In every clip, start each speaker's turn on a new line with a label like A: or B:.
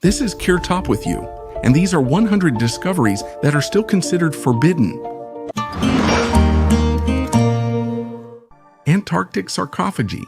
A: This is Cure Top with you, and these are 100 discoveries that are still considered forbidden. Antarctic sarcophagi.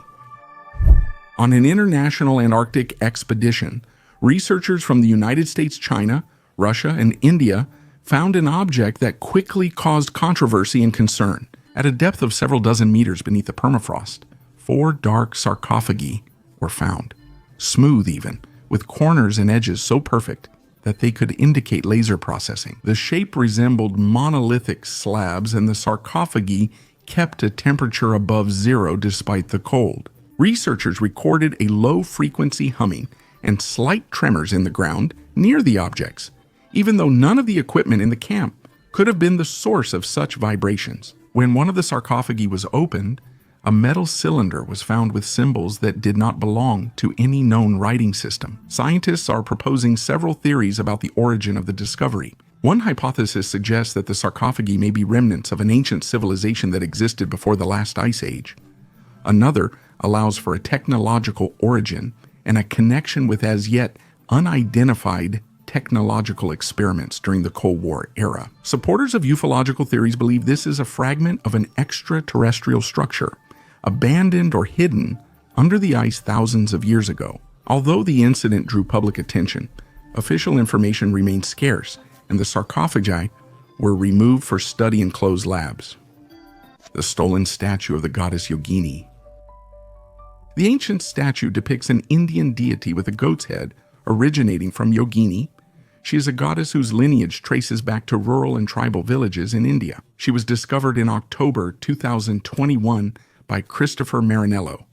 A: On an international Antarctic expedition, researchers from the United States, China, Russia, and India found an object that quickly caused controversy and concern. At a depth of several dozen meters beneath the permafrost, 4 dark sarcophagi were found, smooth even, with corners and edges so perfect that they could indicate laser processing. The shape resembled monolithic slabs, and the sarcophagi kept a temperature above zero despite the cold. Researchers recorded a low-frequency humming and slight tremors in the ground near the objects, even though none of the equipment in the camp could have been the source of such vibrations. When one of the sarcophagi was opened, a metal cylinder was found with symbols that did not belong to any known writing system. Scientists are proposing several theories about the origin of the discovery. One hypothesis suggests that the sarcophagi may be remnants of an ancient civilization that existed before the last ice age. Another allows for a technological origin and a connection with as yet unidentified technological experiments during the Cold War era. Supporters of ufological theories believe this is a fragment of an extraterrestrial structure, abandoned or hidden under the ice thousands of years ago. Although the incident drew public attention, official information remained scarce, and the sarcophagi were removed for study in closed labs. The stolen statue of the goddess Yogini. The ancient statue depicts an Indian deity with a goat's head originating from Yogini. She is a goddess whose lineage traces back to rural and tribal villages in India. She was discovered in October 2021 by Christopher Marinello,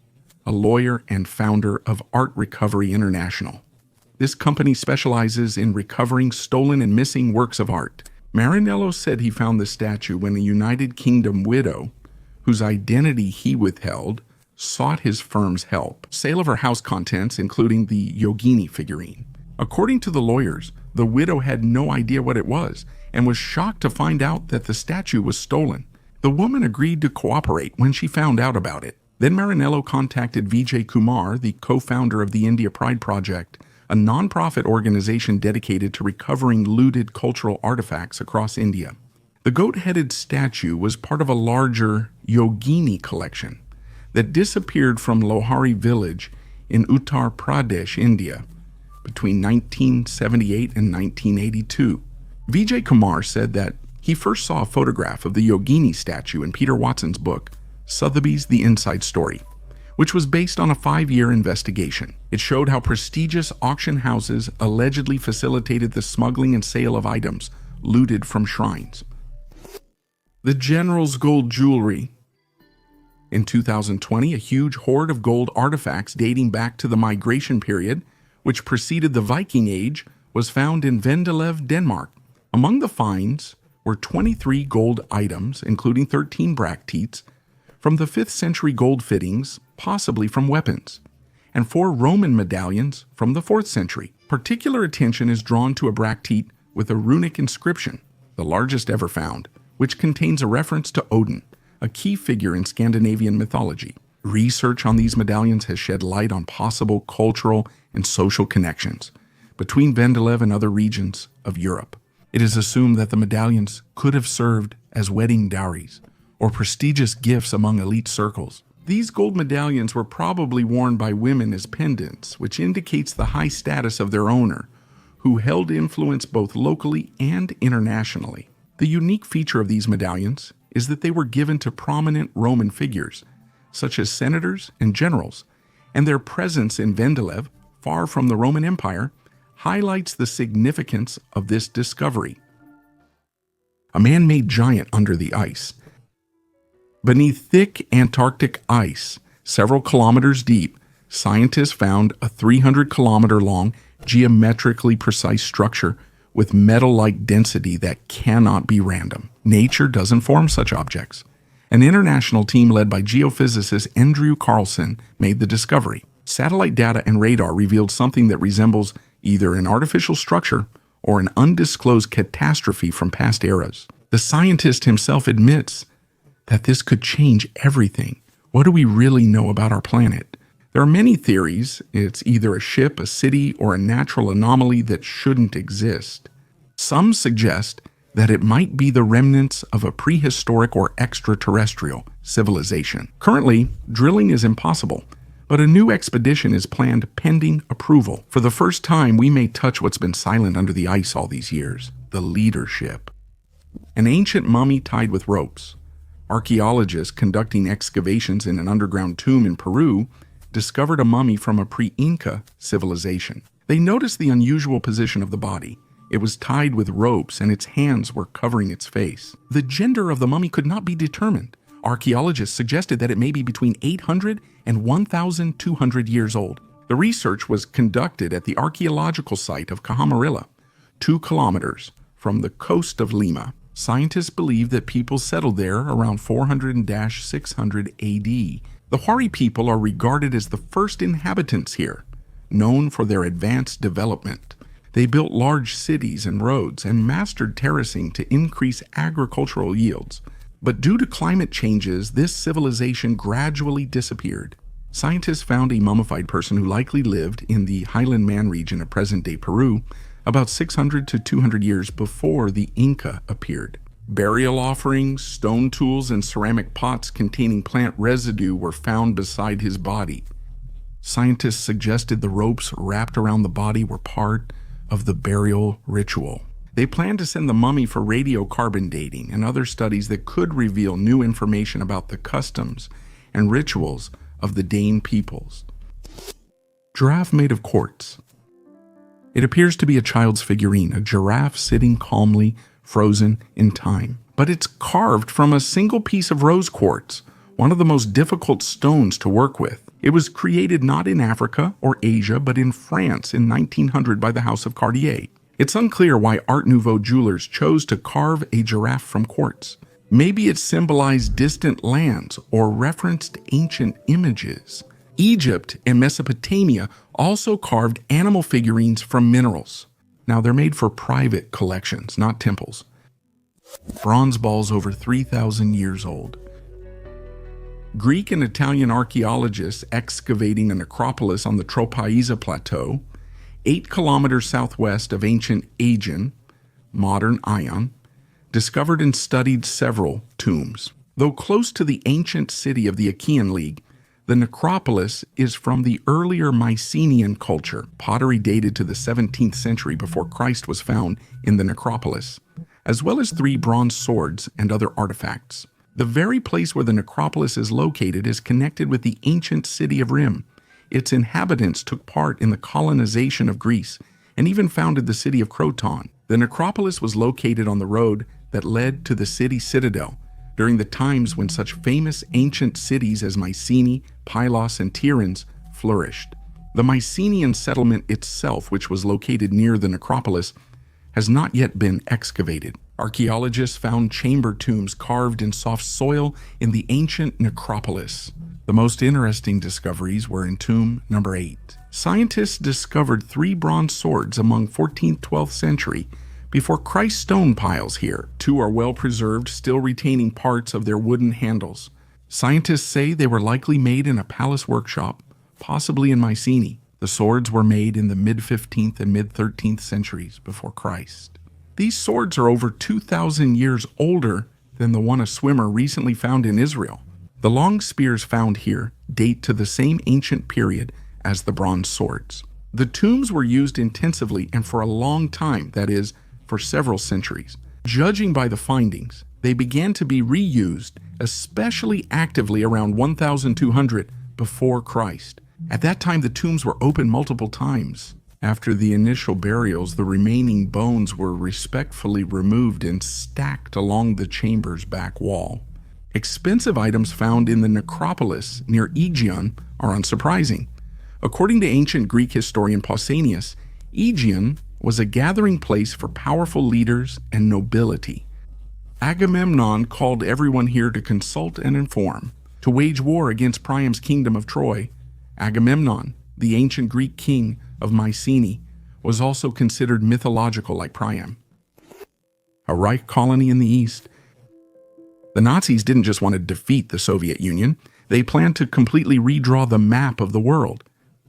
A: a lawyer and founder of Art Recovery International. This company specializes in recovering stolen and missing works of art. Marinello said he found the statue when a United Kingdom widow, whose identity he withheld, sought his firm's help. Sale of her house contents, including the Yogini figurine. According to the lawyers, the widow had no idea what it was and was shocked to find out that the statue was stolen. The woman agreed to cooperate when she found out about it. Then Marinello contacted Vijay Kumar, the co-founder of the India Pride Project, a non-profit organization dedicated to recovering looted cultural artifacts across India. The goat-headed statue was part of a larger Yogini collection that disappeared from Lohari village in Uttar Pradesh, India, between 1978 and 1982. Vijay Kumar said that he first saw a photograph of the Yogini statue in Peter Watson's book, Sotheby's The Inside Story, which was based on a 5-year investigation. It showed how prestigious auction houses allegedly facilitated the smuggling and sale of items looted from shrines. The General's gold jewelry. In 2020, a huge hoard of gold artifacts dating back to the migration period, which preceded the Viking Age, was found in Vendelev, Denmark. Among the finds were 23 gold items, including 13 bracteates, from the 5th century gold fittings, possibly from weapons, and 4 Roman medallions from the 4th century. Particular attention is drawn to a bracteate with a runic inscription, the largest ever found, which contains a reference to Odin, a key figure in Scandinavian mythology. Research on these medallions has shed light on possible cultural and social connections between Vendelev and other regions of Europe. It is assumed that the medallions could have served as wedding dowries or prestigious gifts among elite circles. These gold medallions were probably worn by women as pendants, which indicates the high status of their owner, who held influence both locally and internationally. The unique feature of these medallions is that they were given to prominent Roman figures, such as senators and generals, and their presence in Vendelev, far from the Roman Empire, highlights the significance of this discovery. A man-made giant under the ice. Beneath thick Antarctic ice, several kilometers deep, scientists found a 300-kilometer-long, geometrically precise structure with metal-like density that cannot be random. Nature doesn't form such objects. An international team led by geophysicist Andrew Carlson made the discovery. Satellite data and radar revealed something that resembles either an artificial structure or an undisclosed catastrophe from past eras. The scientist himself admits that this could change everything. What do we really know about our planet? There are many theories. It's either a ship, a city, or a natural anomaly that shouldn't exist. Some suggest that it might be the remnants of a prehistoric or extraterrestrial civilization. Currently, drilling is impossible, but a new expedition is planned pending approval. For the first time, we may touch what's been silent under the ice all these years: the leadership. An ancient mummy tied with ropes. Archaeologists conducting excavations in an underground tomb in Peru discovered a mummy from a pre-Inca civilization. They noticed the unusual position of the body. It was tied with ropes and its hands were covering its face. The gender of the mummy could not be determined. Archaeologists suggested that it may be between 800 and 1,200 years old. The research was conducted at the archaeological site of Cajamarilla, 2 kilometers from the coast of Lima. Scientists believe that people settled there around 400-600 AD. The Huari people are regarded as the first inhabitants here, known for their advanced development. They built large cities and roads and mastered terracing to increase agricultural yields. But due to climate changes, this civilization gradually disappeared. Scientists found a mummified person who likely lived in the Highland Man region of present-day Peru about 600 to 200 years before the Inca appeared. Burial offerings, stone tools, and ceramic pots containing plant residue were found beside his body. Scientists suggested the ropes wrapped around the body were part of the burial ritual. They planned to send the mummy for radiocarbon dating and other studies that could reveal new information about the customs and rituals of the Dane peoples. Giraffe made of quartz. It appears to be a child's figurine, a giraffe sitting calmly, frozen in time. But it's carved from a single piece of rose quartz, one of the most difficult stones to work with. It was created not in Africa or Asia, but in France in 1900 by the House of Cartier. It's unclear why Art Nouveau jewelers chose to carve a giraffe from quartz. Maybe it symbolized distant lands or referenced ancient images. Egypt and Mesopotamia also carved animal figurines from minerals. Now, they're made for private collections, not temples. Bronze balls over 3,000 years old. Greek and Italian archaeologists excavating a necropolis on the Tropaiza Plateau, 8 kilometers southwest of ancient Aegean, modern Ion, discovered and studied several tombs. Though close to the ancient city of the Achaean League, the necropolis is from the earlier Mycenaean culture. Pottery dated to the 17th century before Christ was found in the necropolis, as well as 3 bronze swords and other artifacts. The very place where the necropolis is located is connected with the ancient city of Rome. Its inhabitants took part in the colonization of Greece and even founded the city of Croton. The necropolis was located on the road that led to the city citadel during the times when such famous ancient cities as Mycenae, Pylos, and Tiryns flourished. The Mycenaean settlement itself, which was located near the necropolis, has not yet been excavated. Archaeologists found chamber tombs carved in soft soil in the ancient necropolis. The most interesting discoveries were in tomb number 8. Scientists discovered 3 bronze swords among 14th-12th century before Christ stone piles here. 2 are well preserved, still retaining parts of their wooden handles. Scientists say they were likely made in a palace workshop, possibly in Mycenae. The swords were made in the mid-15th and mid-13th centuries before Christ. These swords are over 2,000 years older than the one a swimmer recently found in Israel. The long spears found here date to the same ancient period as the bronze swords. The tombs were used intensively and for a long time, that is, for several centuries. Judging by the findings, they began to be reused, especially actively around 1200 before Christ. At that time, the tombs were opened multiple times. After the initial burials, the remaining bones were respectfully removed and stacked along the chamber's back wall. Expensive items found in the necropolis near Aegion are unsurprising. According to ancient Greek historian Pausanias, Aegion was a gathering place for powerful leaders and nobility. Agamemnon called everyone here to consult and inform, to wage war against Priam's kingdom of Troy. Agamemnon, the ancient Greek king of Mycenae, was also considered mythological like Priam. A Reich colony in the East. The Nazis didn't just want to defeat the Soviet Union, They planned to completely redraw the map of the world,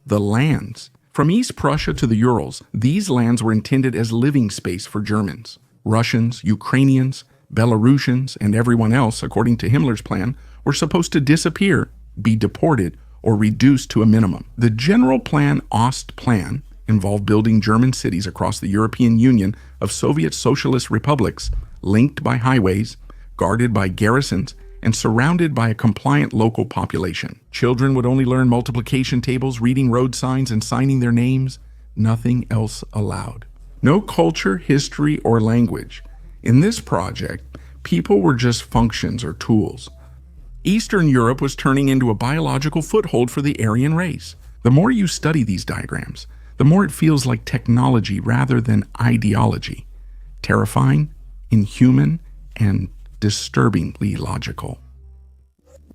A: the lands. From East Prussia to the Urals, these lands were intended as living space for Germans. Russians, Ukrainians, Belarusians, and everyone else, according to Himmler's plan, were supposed to disappear, be deported, or reduced to a minimum. The General Plan Ostplan involved building German cities across the European Union of Soviet Socialist republics, linked by highways, guarded by garrisons, and surrounded by a compliant local population. Children would only learn multiplication tables, reading road signs, and signing their names. Nothing else allowed. No culture, history, or language. In this project, people were just functions or tools. Eastern Europe was turning into a biological foothold for the Aryan race. The more you study these diagrams, the more it feels like technology rather than ideology. Terrifying, inhuman, and disturbingly logical.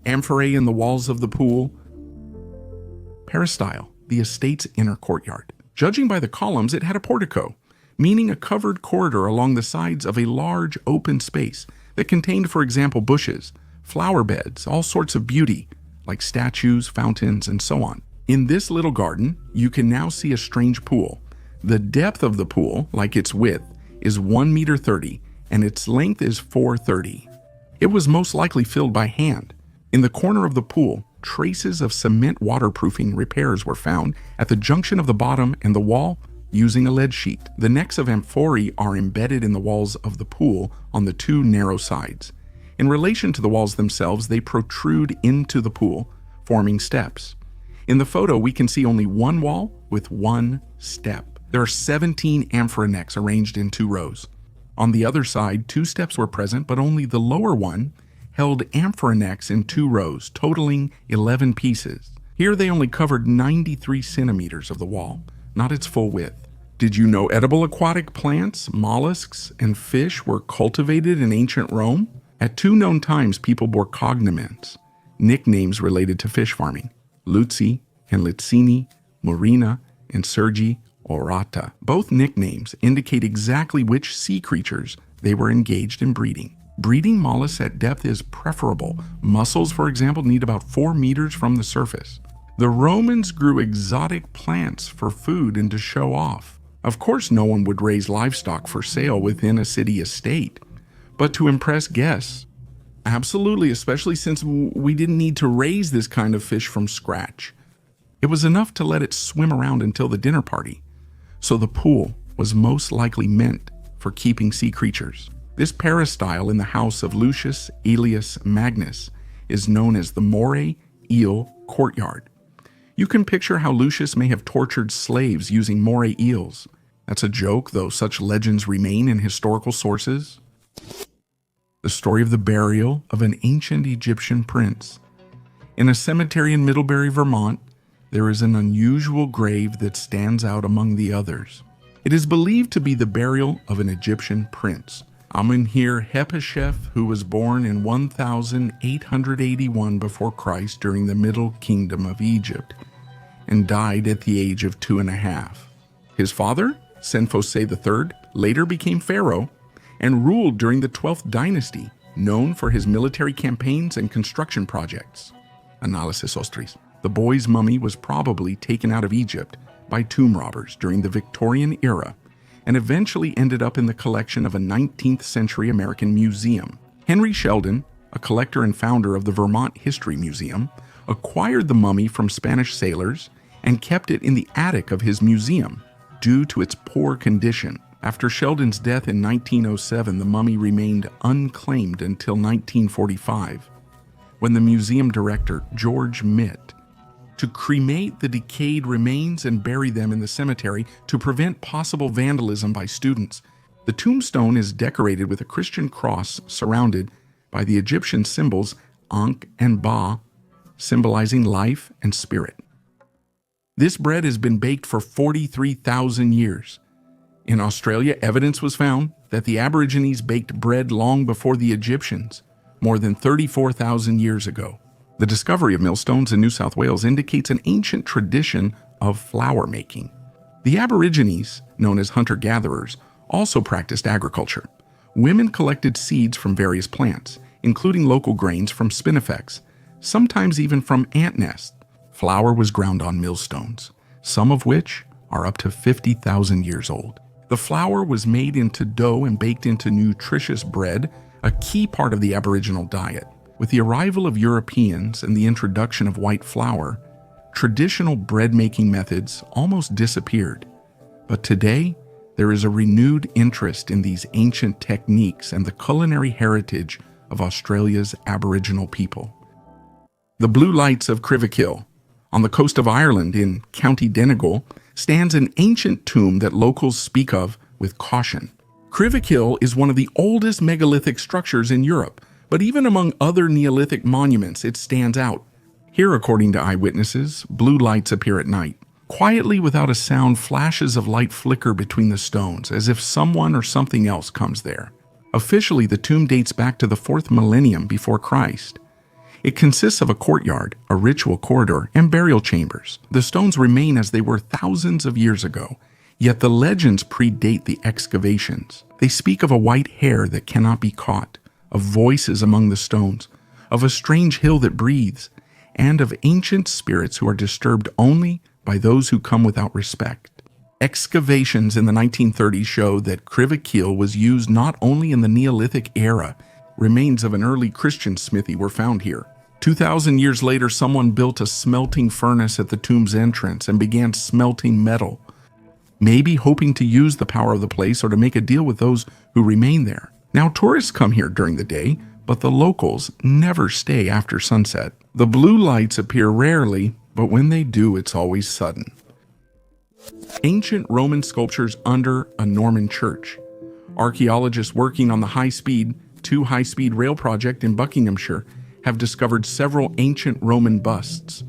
A: Amphorae in the walls of the pool. Peristyle, the estate's inner courtyard. Judging by the columns, it had a portico, meaning a covered corridor along the sides of a large open space that contained, for example, bushes, flower beds, all sorts of beauty, like statues, fountains, and so on. In this little garden, you can now see a strange pool. The depth of the pool, like its width, is 1.30 meters, and its length is 4.30 meters. It was most likely filled by hand. In the corner of the pool, traces of cement waterproofing repairs were found at the junction of the bottom and the wall using a lead sheet. The necks of amphorae are embedded in the walls of the pool on the two narrow sides. In relation to the walls themselves, they protrude into the pool, forming steps. In the photo, we can see only one wall with one step. There are 17 amphora necks arranged in 2 rows. On the other side, 2 steps were present, but only the lower one held amphora necks in 2 rows, totaling 11 pieces. Here they only covered 93 centimeters of the wall, not its full width. Did you know edible aquatic plants, mollusks, and fish were cultivated in ancient Rome? At 2 known times, people bore cognomens, nicknames related to fish farming: Luzzi and Litzini, Murina and Sergi Orata. Both nicknames indicate exactly which sea creatures they were engaged in breeding. Breeding mollusks at depth is preferable. Mussels, for example, need about 4 meters from the surface. The Romans grew exotic plants for food and to show off. Of course, no one would raise livestock for sale within a city estate, but to impress guests. Absolutely, especially since we didn't need to raise this kind of fish from scratch. It was enough to let it swim around until the dinner party. So the pool was most likely meant for keeping sea creatures. This peristyle in the house of Lucius Aelius Magnus is known as the Moray Eel Courtyard. You can picture how Lucius may have tortured slaves using moray eels. That's a joke, though such legends remain in historical sources. The story of the burial of an ancient Egyptian prince. In a cemetery in Middlebury, Vermont, there is an unusual grave that stands out among the others. It is believed to be the burial of an Egyptian prince, Amenhotep, who was born in 1881 before Christ during the Middle Kingdom of Egypt and died at the age of 2.5. His father, Senfose III, later became pharaoh and ruled during the 12th dynasty, known for his military campaigns and construction projects. Analysis Ostris. The boy's mummy was probably taken out of Egypt by tomb robbers during the Victorian era and eventually ended up in the collection of a 19th century American museum. Henry Sheldon, a collector and founder of the Vermont History Museum, acquired the mummy from Spanish sailors and kept it in the attic of his museum due to its poor condition. After Sheldon's death in 1907, the mummy remained unclaimed until 1945, when the museum director, George Mitt, to cremate the decayed remains and bury them in the cemetery to prevent possible vandalism by students. The tombstone is decorated with a Christian cross surrounded by the Egyptian symbols Ankh and Ba, symbolizing life and spirit. This bread has been baked for 43,000 years. In Australia, evidence was found that the Aborigines baked bread long before the Egyptians, more than 34,000 years ago. The discovery of millstones in New South Wales indicates an ancient tradition of flour making. The Aborigines, known as hunter-gatherers, also practiced agriculture. Women collected seeds from various plants, including local grains from spinifex, sometimes even from ant nests. Flour was ground on millstones, some of which are up to 50,000 years old. The flour was made into dough and baked into nutritious bread, a key part of the Aboriginal diet. With the arrival of Europeans and the introduction of white flour, traditional bread-making methods almost disappeared. But today, there is a renewed interest in these ancient techniques and the culinary heritage of Australia's Aboriginal people. The Blue Lights of Crivikill, on the coast of Ireland in County Donegal, stands an ancient tomb that locals speak of with caution. Crivikill is one of the oldest megalithic structures in Europe, but even among other Neolithic monuments, it stands out. Here, according to eyewitnesses, blue lights appear at night. Quietly, without a sound, flashes of light flicker between the stones, as if someone or something else comes there. Officially, the tomb dates back to the 4th millennium before Christ. It consists of a courtyard, a ritual corridor, and burial chambers. The stones remain as they were thousands of years ago, yet the legends predate the excavations. They speak of a white hair that cannot be caught, of voices among the stones, of a strange hill that breathes, and of ancient spirits who are disturbed only by those who come without respect. Excavations in the 1930s show that Crivikill was used not only in the Neolithic era. Remains of an early Christian smithy were found here. 2,000 years later, someone built a smelting furnace at the tomb's entrance and began smelting metal, maybe hoping to use the power of the place or to make a deal with those who remain there. Now, tourists come here during the day, but the locals never stay after sunset. The blue lights appear rarely, but when they do, it's always sudden. Ancient Roman sculptures under a Norman church. Archaeologists working on the two high-speed rail project in Buckinghamshire have discovered several ancient Roman busts.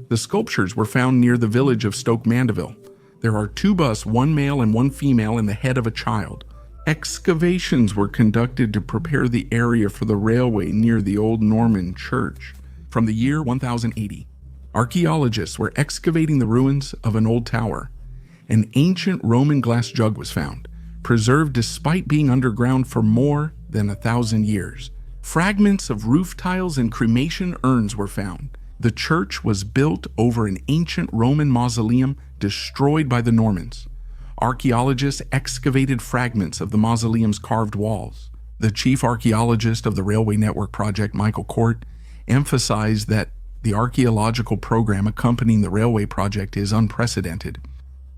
A: The sculptures were found near the village of Stoke Mandeville. There are 2 busts, one male and one female, in the head of a child. Excavations were conducted to prepare the area for the railway near the old Norman church. From the year 1080, archaeologists were excavating the ruins of an old tower. An ancient Roman glass jug was found, preserved despite being underground for more than 1,000 years. Fragments of roof tiles and cremation urns were found. The church was built over an ancient Roman mausoleum destroyed by the Normans. Archaeologists excavated fragments of the mausoleum's carved walls. The chief archaeologist of the Railway Network Project, Michael Court, emphasized that the archaeological program accompanying the railway project is unprecedented.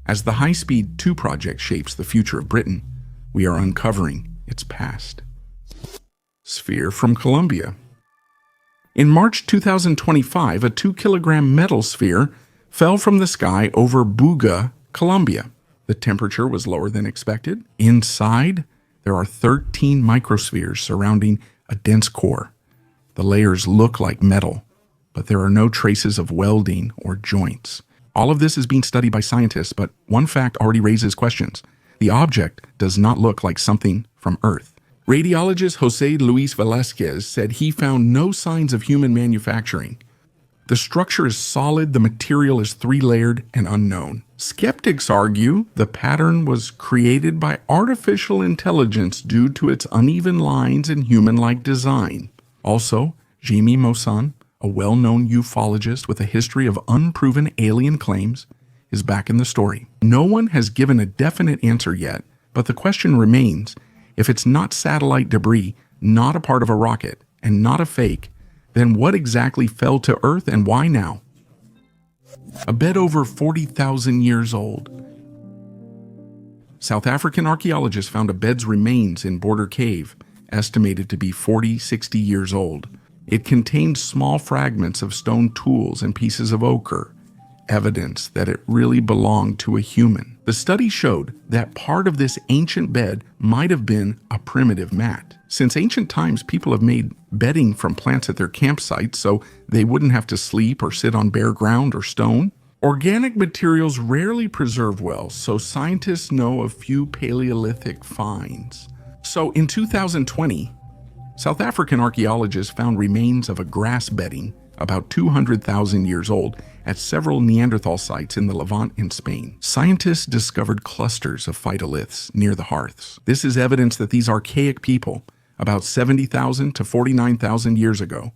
A: As the High Speed 2 project shapes the future of Britain, we are uncovering its past. Sphere from Colombia. In March 2025, a 2-kilogram metal sphere fell from the sky over Buga, Colombia. The temperature was lower than expected. Inside, there are 13 microspheres surrounding a dense core. The layers look like metal, but there are no traces of welding or joints. All of this is being studied by scientists, but one fact already raises questions. The object does not look like something from Earth. Radiologist Jose Luis Velasquez said he found no signs of human manufacturing. The structure is solid, the material is 3-layered and unknown. Skeptics argue the pattern was created by artificial intelligence due to its uneven lines and human-like design. Also, Jimmy Mosan, a well-known ufologist with a history of unproven alien claims, is back in the story. No one has given a definite answer yet, but the question remains, if it's not satellite debris, not a part of a rocket, and not a fake, then what exactly fell to Earth and why now? A bed over 40,000 years old. South African archaeologists found a bed's remains in Border Cave, estimated to be 40-60 years old. It contained small fragments of stone tools and pieces of ochre, evidence that it really belonged to a human. The study showed that part of this ancient bed might have been a primitive mat. Since ancient times, people have made bedding from plants at their campsites so they wouldn't have to sleep or sit on bare ground or stone. Organic materials rarely preserve well, so scientists know of few Paleolithic finds. So in 2020, South African archaeologists found remains of a grass bedding about 200,000 years old at several Neanderthal sites in the Levant in Spain. Scientists discovered clusters of phytoliths near the hearths. This is evidence that these archaic people, about 70,000 to 49,000 years ago,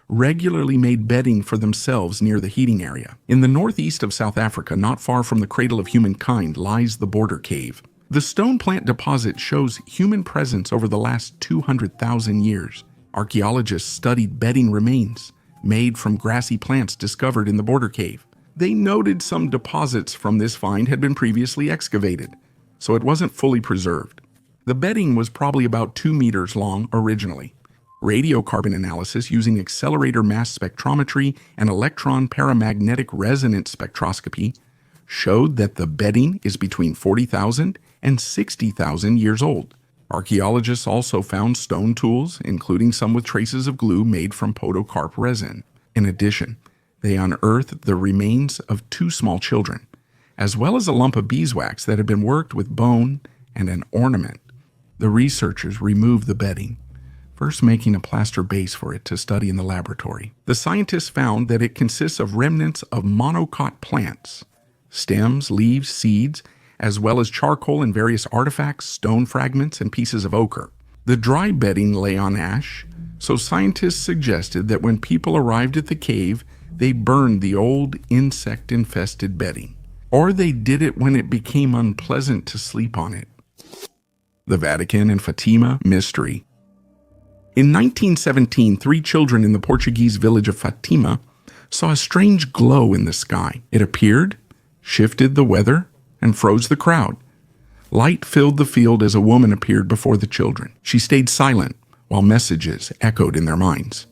A: regularly made bedding for themselves near the heating area. In the northeast of South Africa, not far from the cradle of humankind, lies the Border Cave. The stone plant deposit shows human presence over the last 200,000 years. Archaeologists studied bedding remains made from grassy plants discovered in the Border Cave. They noted some deposits from this find had been previously excavated, so it wasn't fully preserved. The bedding was probably about 2 meters long originally. Radiocarbon analysis using accelerator mass spectrometry and electron paramagnetic resonance spectroscopy showed that the bedding is between 40,000 and 60,000 years old. Archaeologists also found stone tools, including some with traces of glue made from podocarp resin. In addition, they unearthed the remains of 2 small children, as well as a lump of beeswax that had been worked with bone and an ornament. The researchers removed the bedding, first making a plaster base for it to study in the laboratory. The scientists found that it consists of remnants of monocot plants, stems, leaves, seeds, as well as charcoal and various artifacts, stone fragments, and pieces of ochre. The dry bedding lay on ash, so scientists suggested that when people arrived at the cave, they burned the old insect-infested bedding, or they did it when it became unpleasant to sleep on it. The Vatican and Fatima mystery. In 1917, 3 children in the Portuguese village of Fatima saw a strange glow in the sky. It appeared, shifted the weather, and froze the crowd. Light filled the field as a woman appeared before the children. She stayed silent while messages echoed in their minds.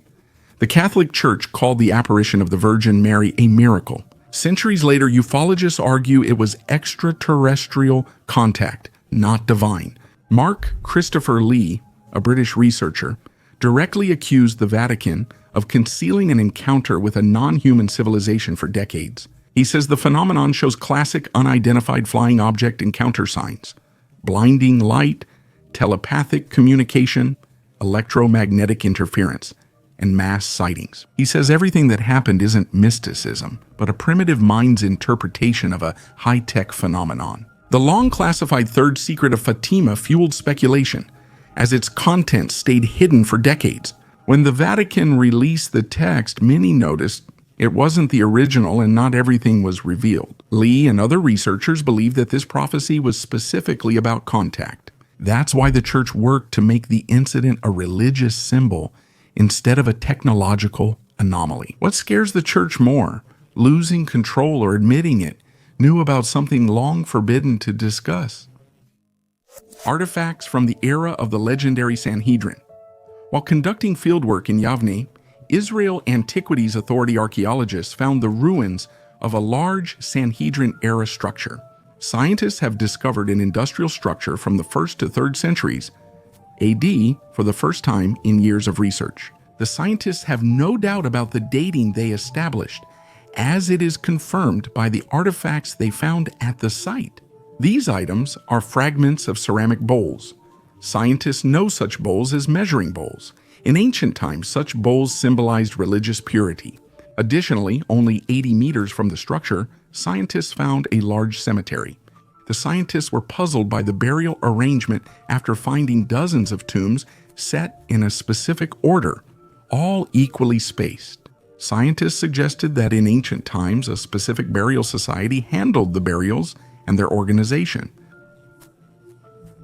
A: The Catholic Church called the apparition of the Virgin Mary a miracle. Centuries later, ufologists argue it was extraterrestrial contact, not divine. Mark Christopher Lee, a British researcher, directly accused the Vatican of concealing an encounter with a non-human civilization for decades. He says the phenomenon shows classic unidentified flying object encounter signs: blinding light, telepathic communication, electromagnetic interference, and mass sightings. He says everything that happened isn't mysticism, but a primitive mind's interpretation of a high-tech phenomenon. The long-classified third secret of Fatima fueled speculation, as its contents stayed hidden for decades. When the Vatican released the text, many noticed it wasn't the original and not everything was revealed. Lee and other researchers believe that this prophecy was specifically about contact. That's why the church worked to make the incident a religious symbol instead of a technological anomaly. What scares the church more? Losing control or admitting it knew about something long forbidden to discuss. Artifacts from the era of the legendary Sanhedrin. While conducting fieldwork in Yavne, Israel Antiquities Authority archaeologists found the ruins of a large Sanhedrin-era structure. Scientists have discovered an industrial structure from the 1st to 3rd centuries AD for the first time in years of research. The scientists have no doubt about the dating they established, as it is confirmed by the artifacts they found at the site. These items are fragments of ceramic bowls. Scientists know such bowls as measuring bowls. In ancient times, such bowls symbolized religious purity. Additionally, only 80 meters from the structure, scientists found a large cemetery. The scientists were puzzled by the burial arrangement after finding dozens of tombs set in a specific order, all equally spaced. Scientists suggested that in ancient times, a specific burial society handled the burials and their organization.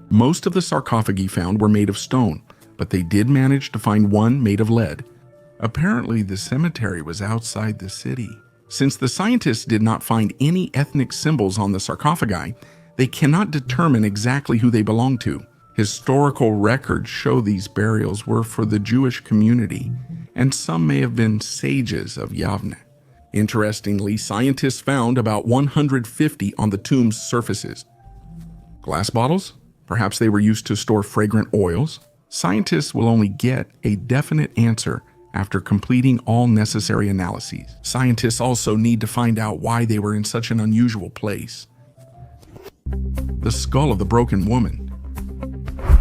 A: Most of the sarcophagi found were made of stone, but they did manage to find one made of lead. Apparently, the cemetery was outside the city. Since the scientists did not find any ethnic symbols on the sarcophagi, they cannot determine exactly who they belong to. Historical records show these burials were for the Jewish community, and some may have been sages of Yavne. Interestingly, scientists found about 150 on the tomb's surfaces. Glass bottles? Perhaps they were used to store fragrant oils. Scientists will only get a definite answer after completing all necessary analyses. Scientists also need to find out why they were in such an unusual place. The skull of the broken woman.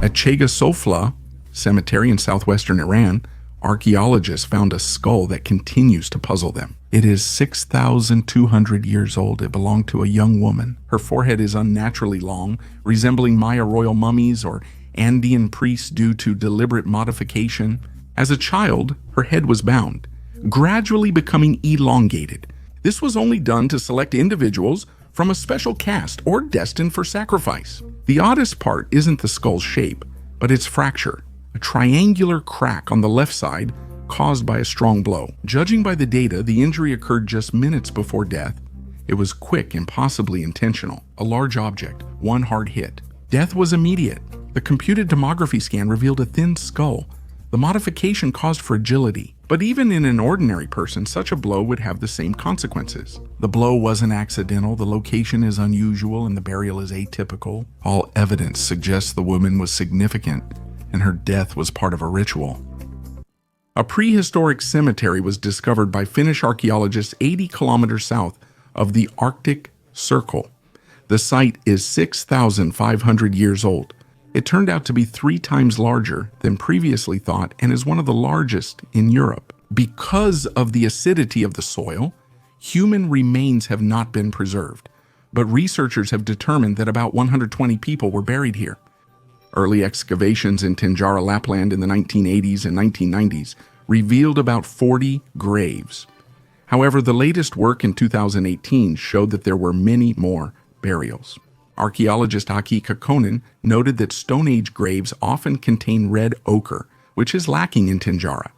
A: At Chega Sofla Cemetery in southwestern Iran, archaeologists found a skull that continues to puzzle them. It is 6,200 years old. It belonged to a young woman. Her forehead is unnaturally long, resembling Maya royal mummies or Andean priests due to deliberate modification. As a child, her head was bound, gradually becoming elongated. This was only done to select individuals from a special caste or destined for sacrifice. The oddest part isn't the skull's shape, but its fracture, a triangular crack on the left side caused by a strong blow. Judging by the data, the injury occurred just minutes before death. It was quick and possibly intentional. A large object, one hard hit. Death was immediate. The computed tomography scan revealed a thin skull. The modification caused fragility, but even in an ordinary person, such a blow would have the same consequences. The blow wasn't accidental, the location is unusual, and the burial is atypical. All evidence suggests the woman was significant, and her death was part of a ritual. A prehistoric cemetery was discovered by Finnish archaeologists 80 kilometers south of the Arctic Circle. The site is 6,500 years old. It turned out to be 3 times larger than previously thought and is one of the largest in Europe. Because of the acidity of the soil, human remains have not been preserved, but researchers have determined that about 120 people were buried here. Early excavations in Tinjara, Lapland in the 1980s and 1990s revealed about 40 graves. However, the latest work in 2018 showed that there were many more burials. Archaeologist Aki Kakkonen noted that Stone Age graves often contain red ochre, which is lacking in Tinjara.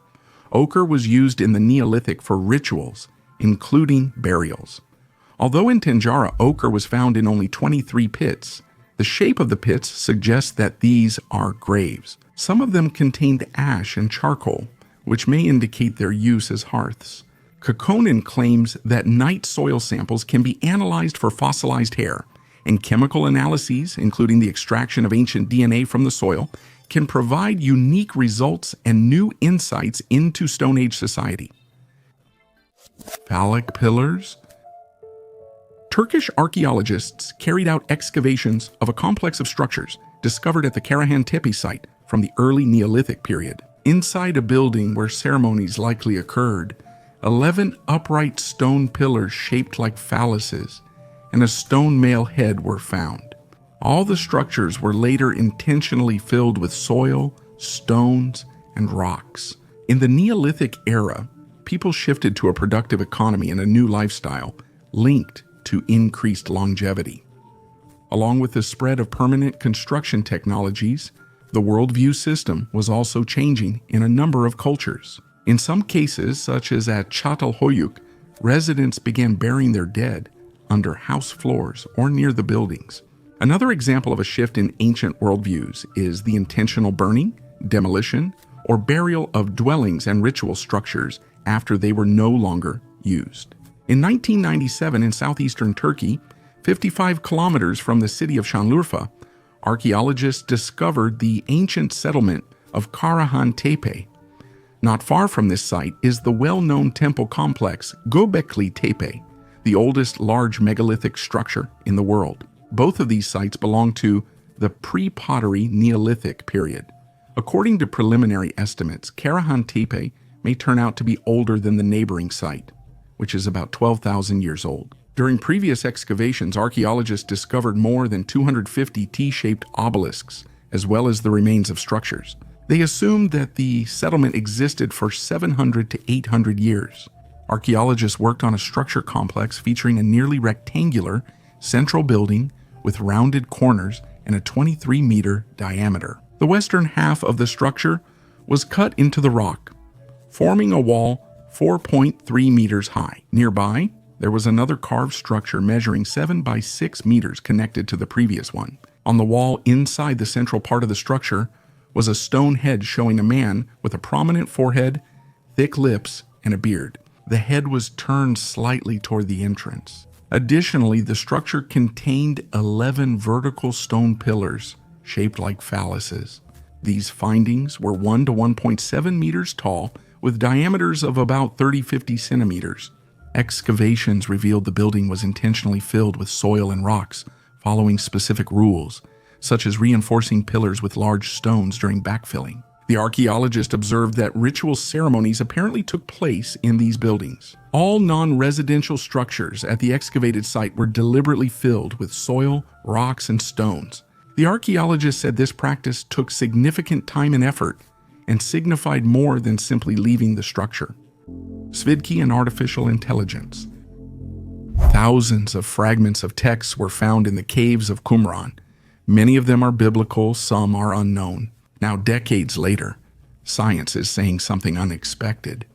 A: Ochre was used in the Neolithic for rituals, including burials. Although in Tinjara ochre was found in only 23 pits, the shape of the pits suggests that these are graves. Some of them contained ash and charcoal, which may indicate their use as hearths. Kakkonen claims that night soil samples can be analyzed for fossilized hair, and chemical analyses, including the extraction of ancient DNA from the soil, can provide unique results and new insights into Stone Age society. Phallic pillars? Turkish archaeologists carried out excavations of a complex of structures discovered at the Karahan Tepe site from the early Neolithic period. Inside a building where ceremonies likely occurred, 11 upright stone pillars shaped like phalluses and a stone male head were found. All the structures were later intentionally filled with soil, stones, and rocks. In the Neolithic era, people shifted to a productive economy and a new lifestyle linked to increased longevity. Along with the spread of permanent construction technologies, the worldview system was also changing in a number of cultures. In some cases, such as at Çatalhöyük, residents began burying their dead under house floors or near the buildings. Another example of a shift in ancient worldviews is the intentional burning, demolition, or burial of dwellings and ritual structures after they were no longer used. In 1997 in southeastern Turkey, 55 kilometers from the city of Şanlıurfa, archaeologists discovered the ancient settlement of Karahan Tepe. Not far from this site is the well-known temple complex Göbekli Tepe, the oldest large megalithic structure in the world. Both of these sites belong to the pre-pottery Neolithic period. According to preliminary estimates, Karahan Tepe may turn out to be older than the neighboring site, which is about 12,000 years old. During previous excavations, archaeologists discovered more than 250 T-shaped obelisks, as well as the remains of structures. They assumed that the settlement existed for 700 to 800 years. Archaeologists worked on a structure complex featuring a nearly rectangular central building with rounded corners and a 23-meter diameter. The western half of the structure was cut into the rock, forming a wall 4.3 meters high. Nearby, there was another carved structure measuring 7 by 6 meters connected to the previous one. On the wall inside the central part of the structure was a stone head showing a man with a prominent forehead, thick lips, and a beard. The head was turned slightly toward the entrance. Additionally, the structure contained 11 vertical stone pillars shaped like phalluses. These findings were 1 to 1.7 meters tall with diameters of about 30-50 centimeters. Excavations revealed the building was intentionally filled with soil and rocks, following specific rules, such as reinforcing pillars with large stones during backfilling. The archaeologist observed that ritual ceremonies apparently took place in these buildings. All non-residential structures at the excavated site were deliberately filled with soil, rocks, and stones. The archaeologist said this practice took significant time and effort and signified more than simply leaving the structure. Svidki and artificial intelligence. Thousands of fragments of texts were found in the caves of Qumran. Many of them are biblical, some are unknown. Now, decades later, science is saying something unexpected.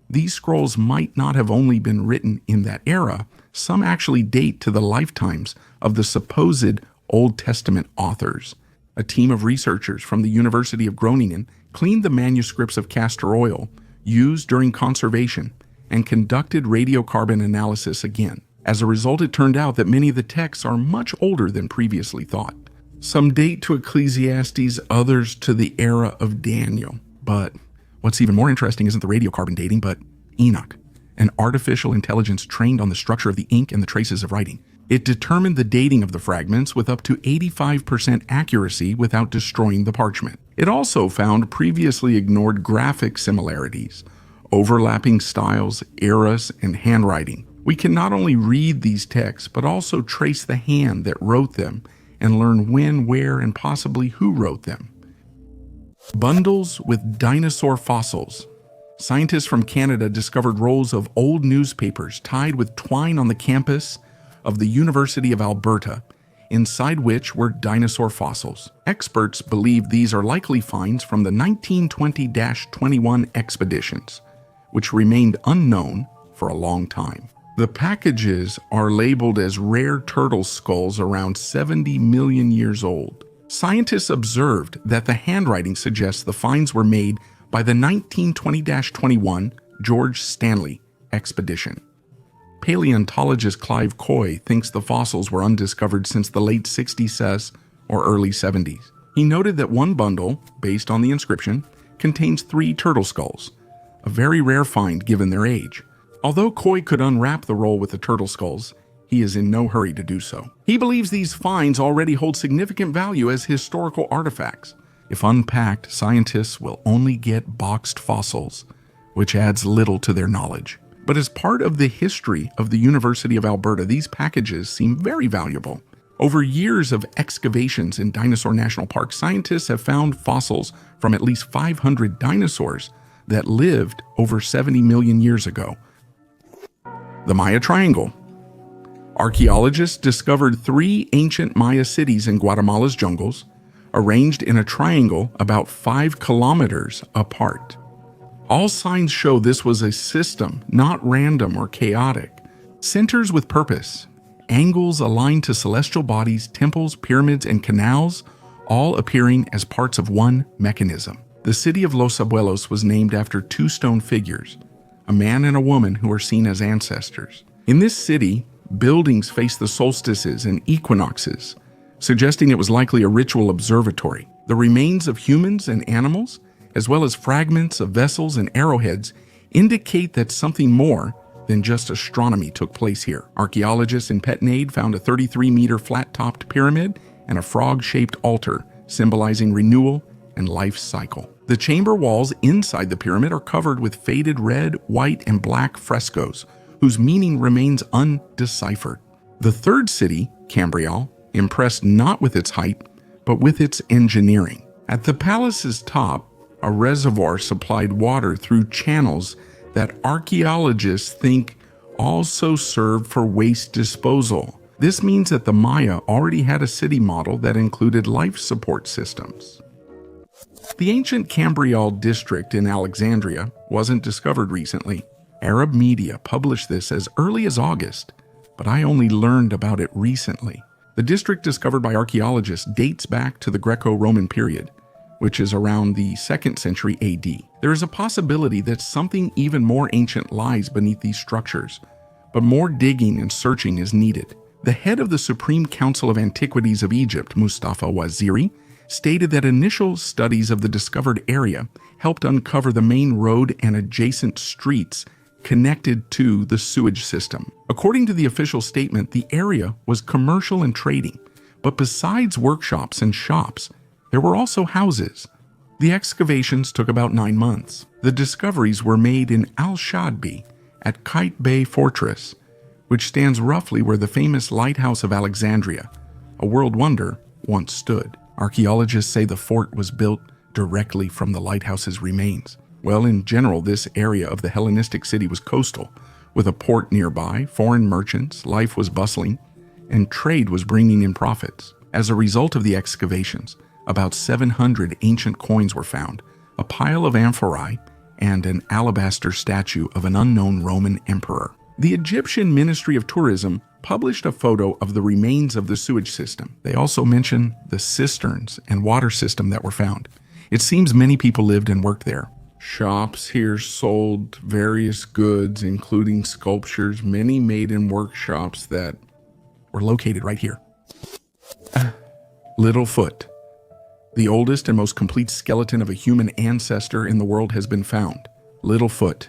A: These scrolls might not have only been written in that era, some actually date to the lifetimes of the supposed Old Testament authors. A team of researchers from the University of Groningen cleaned the manuscripts of castor oil used during conservation and conducted radiocarbon analysis again. As a result, it turned out that many of the texts are much older than previously thought. Some date to Ecclesiastes, others to the era of Daniel. But what's even more interesting isn't the radiocarbon dating, but Enoch, an artificial intelligence trained on the structure of the ink and the traces of writing. It determined the dating of the fragments with up to 85% accuracy without destroying the parchment. It also found previously ignored graphic similarities, overlapping styles, eras, and handwriting. We can not only read these texts, but also trace the hand that wrote them and learn when, where, and possibly who wrote them. Bundles with dinosaur fossils. Scientists from Canada discovered rolls of old newspapers tied with twine on the campus of the University of Alberta, inside which were dinosaur fossils. Experts believe these are likely finds from the 1920-21 expeditions, which remained unknown for a long time. The packages are labeled as rare turtle skulls around 70 million years old. Scientists observed that the handwriting suggests the finds were made by the 1920-21 George Stanley expedition. Paleontologist Clive Coy thinks the fossils were undiscovered since the late 60s or early 70s. He noted that one bundle, based on the inscription, contains 3 turtle skulls, a very rare find given their age. Although Coy could unwrap the roll with the turtle skulls, he is in no hurry to do so. He believes these finds already hold significant value as historical artifacts. If unpacked, scientists will only get boxed fossils, which adds little to their knowledge. But as part of the history of the University of Alberta, these packages seem very valuable. Over years of excavations in Dinosaur National Park, scientists have found fossils from at least 500 dinosaurs that lived over 70 million years ago. The Maya Triangle. Archaeologists discovered 3 ancient Maya cities in Guatemala's jungles, arranged in a triangle about 5 kilometers apart. All signs show this was a system, not random or chaotic. Centers with purpose, angles aligned to celestial bodies, temples, pyramids, and canals, all appearing as parts of one mechanism. The city of Los Abuelos was named after 2 stone figures, a man and a woman who are seen as ancestors. In this city, buildings face the solstices and equinoxes, suggesting it was likely a ritual observatory. The remains of humans and animals, as well as fragments of vessels and arrowheads, indicate that something more than just astronomy took place here. Archaeologists in Petnade found a 33-meter flat-topped pyramid and a frog-shaped altar, symbolizing renewal and life cycle. The chamber walls inside the pyramid are covered with faded red, white, and black frescoes, whose meaning remains undeciphered. The third city, Cambriol, impressed not with its height, but with its engineering. At the palace's top, a reservoir supplied water through channels that archaeologists think also served for waste disposal. This means that the Maya already had a city model that included life support systems. The ancient Cambriol district in Alexandria wasn't discovered recently. Arab media published this as early as August, but I only learned about it recently. The district discovered by archaeologists dates back to the Greco-Roman period, which is around the 2nd century AD. There is a possibility that something even more ancient lies beneath these structures, but more digging and searching is needed. The head of the Supreme Council of Antiquities of Egypt, Mustafa Waziri, stated that initial studies of the discovered area helped uncover the main road and adjacent streets connected to the sewage system. According to the official statement, the area was commercial and trading, but besides workshops and shops, there were also houses. The excavations took about 9 months. The discoveries were made in Al-Shadbi at Kite Bay Fortress, which stands roughly where the famous Lighthouse of Alexandria, a world wonder, once stood. Archaeologists say the fort was built directly from the lighthouse's remains. Well, in general, this area of the Hellenistic city was coastal, with a port nearby, foreign merchants, life was bustling, and trade was bringing in profits. As a result of the excavations, about 700 ancient coins were found, a pile of amphorae, and an alabaster statue of an unknown Roman emperor. The Egyptian Ministry of Tourism published a photo of the remains of the sewage system. They also mention the cisterns and water system that were found. It seems many people lived and worked there. Shops here sold various goods, including sculptures, many made in workshops that were located right here. Littlefoot. The oldest and most complete skeleton of a human ancestor in the world has been found. Littlefoot.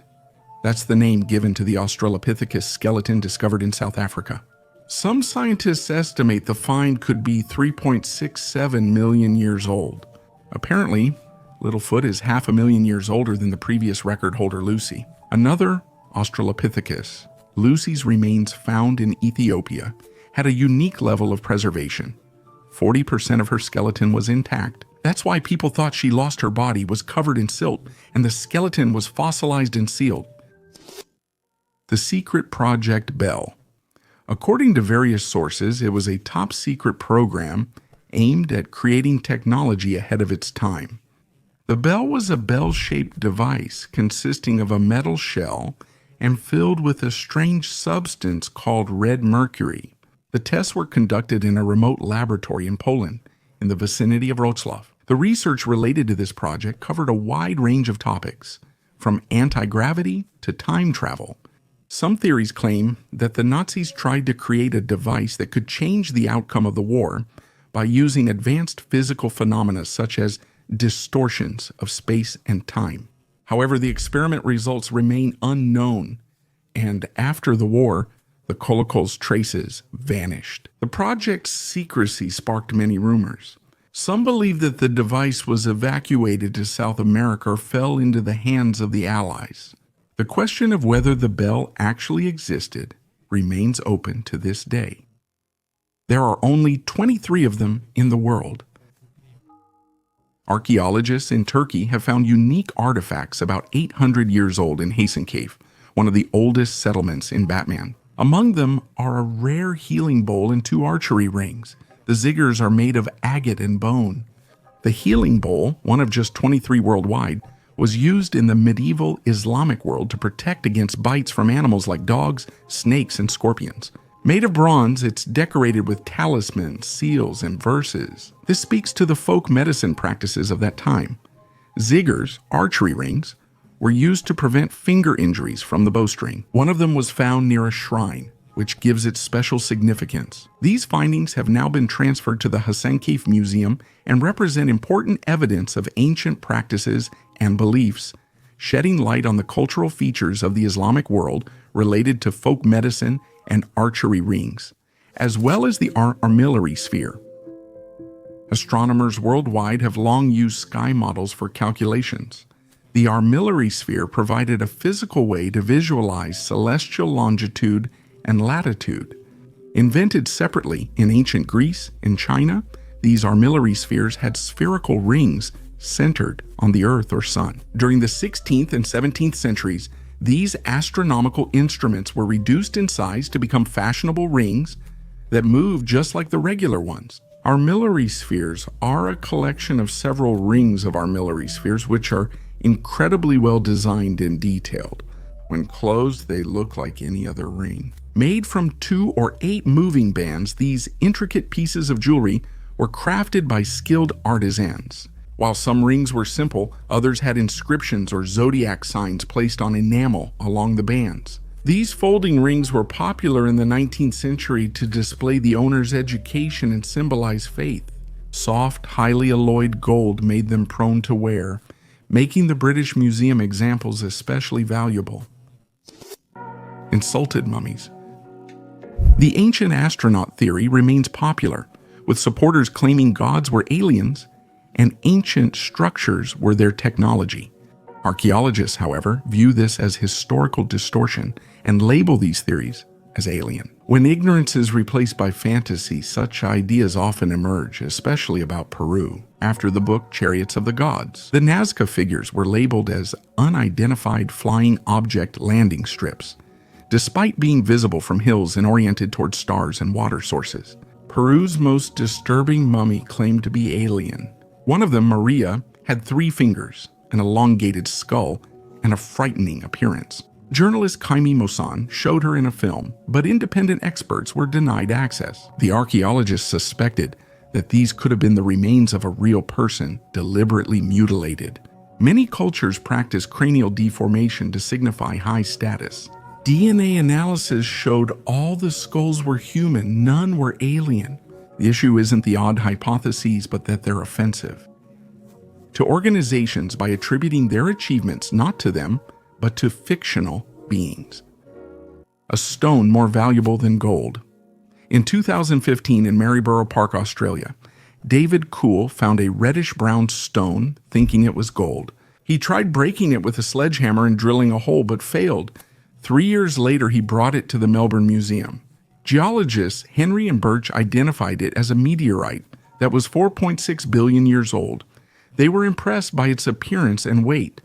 A: That's the name given to the Australopithecus skeleton discovered in South Africa. Some scientists estimate the find could be 3.67 million years old. Apparently, Littlefoot is 500,000 years older than the previous record holder, Lucy. Another Australopithecus, Lucy's remains found in Ethiopia, had a unique level of preservation. 40% of her skeleton was intact. That's why people thought she lost her body, was covered in silt, and the skeleton was fossilized and sealed. The Secret Project Bell. According to various sources, it was a top-secret program aimed at creating technology ahead of its time. The bell was a bell-shaped device consisting of a metal shell and filled with a strange substance called red mercury. The tests were conducted in a remote laboratory in Poland, in the vicinity of Wrocław. The research related to this project covered a wide range of topics, from anti-gravity to time travel. Some theories claim that the Nazis tried to create a device that could change the outcome of the war by using advanced physical phenomena such as distortions of space and time. However, the experiment results remain unknown, and after the war, the Kolokol's traces vanished. The project's secrecy sparked many rumors. Some believe that the device was evacuated to South America or fell into the hands of the Allies. The question of whether the bell actually existed remains open to this day. There are only 23 of them in the world. Archaeologists in Turkey have found unique artifacts about 800 years old in Hasan Cave, one of the oldest settlements in Batman. Among them are a rare healing bowl and 2 archery rings. The ziggers are made of agate and bone. The healing bowl, one of just 23 worldwide, was used in the medieval Islamic world to protect against bites from animals like dogs, snakes, and scorpions. Made of bronze, it's decorated with talismans, seals, and verses. This speaks to the folk medicine practices of that time. Ziggers, archery rings, were used to prevent finger injuries from the bowstring. One of them was found near a shrine, which gives it special significance. These findings have now been transferred to the Hasan Cave Museum and represent important evidence of ancient practices and beliefs, shedding light on the cultural features of the Islamic world related to folk medicine and archery rings, as well as the armillary sphere. Astronomers worldwide have long used sky models for calculations. The armillary sphere provided a physical way to visualize celestial longitude and latitude. Invented separately in ancient Greece and China, these armillary spheres had spherical rings centered on the Earth or Sun. During the 16th and 17th centuries, these astronomical instruments were reduced in size to become fashionable rings that moved just like the regular ones. Armillary spheres are a collection of several rings of armillary spheres which are incredibly well designed and detailed. When closed, they look like any other ring. Made from 2 or 8 moving bands, these intricate pieces of jewelry were crafted by skilled artisans. While some rings were simple, others had inscriptions or zodiac signs placed on enamel along the bands. These folding rings were popular in the 19th century to display the owner's education and symbolize faith. Soft, highly alloyed gold made them prone to wear, making the British Museum examples especially valuable. Insulted mummies. The ancient astronaut theory remains popular, with supporters claiming gods were aliens and ancient structures were their technology. Archaeologists, however, view this as historical distortion and label these theories as alien. When ignorance is replaced by fantasy, such ideas often emerge, especially about Peru. After the book Chariots of the Gods, the Nazca figures were labeled as unidentified flying object landing strips, despite being visible from hills and oriented toward stars and water sources. Peru's most disturbing mummy claimed to be alien. One of them, Maria, had 3 fingers, an elongated skull, and a frightening appearance. Journalist Jaime Maussan showed her in a film, but independent experts were denied access. The archaeologists suspected that these could have been the remains of a real person deliberately mutilated. Many cultures practice cranial deformation to signify high status. DNA analysis showed all the skulls were human, none were alien. The issue isn't the odd hypotheses, but that they're offensive to organizations by attributing their achievements not to them, but to fictional beings. A stone more valuable than gold. In 2015 in Maryborough Park, Australia, David Kuhl found a reddish-brown stone, thinking it was gold. He tried breaking it with a sledgehammer and drilling a hole, but failed. 3 years later, he brought it to the Melbourne Museum. Geologists Henry and Birch identified it as a meteorite that was 4.6 billion years old. They were impressed by its appearance and weight.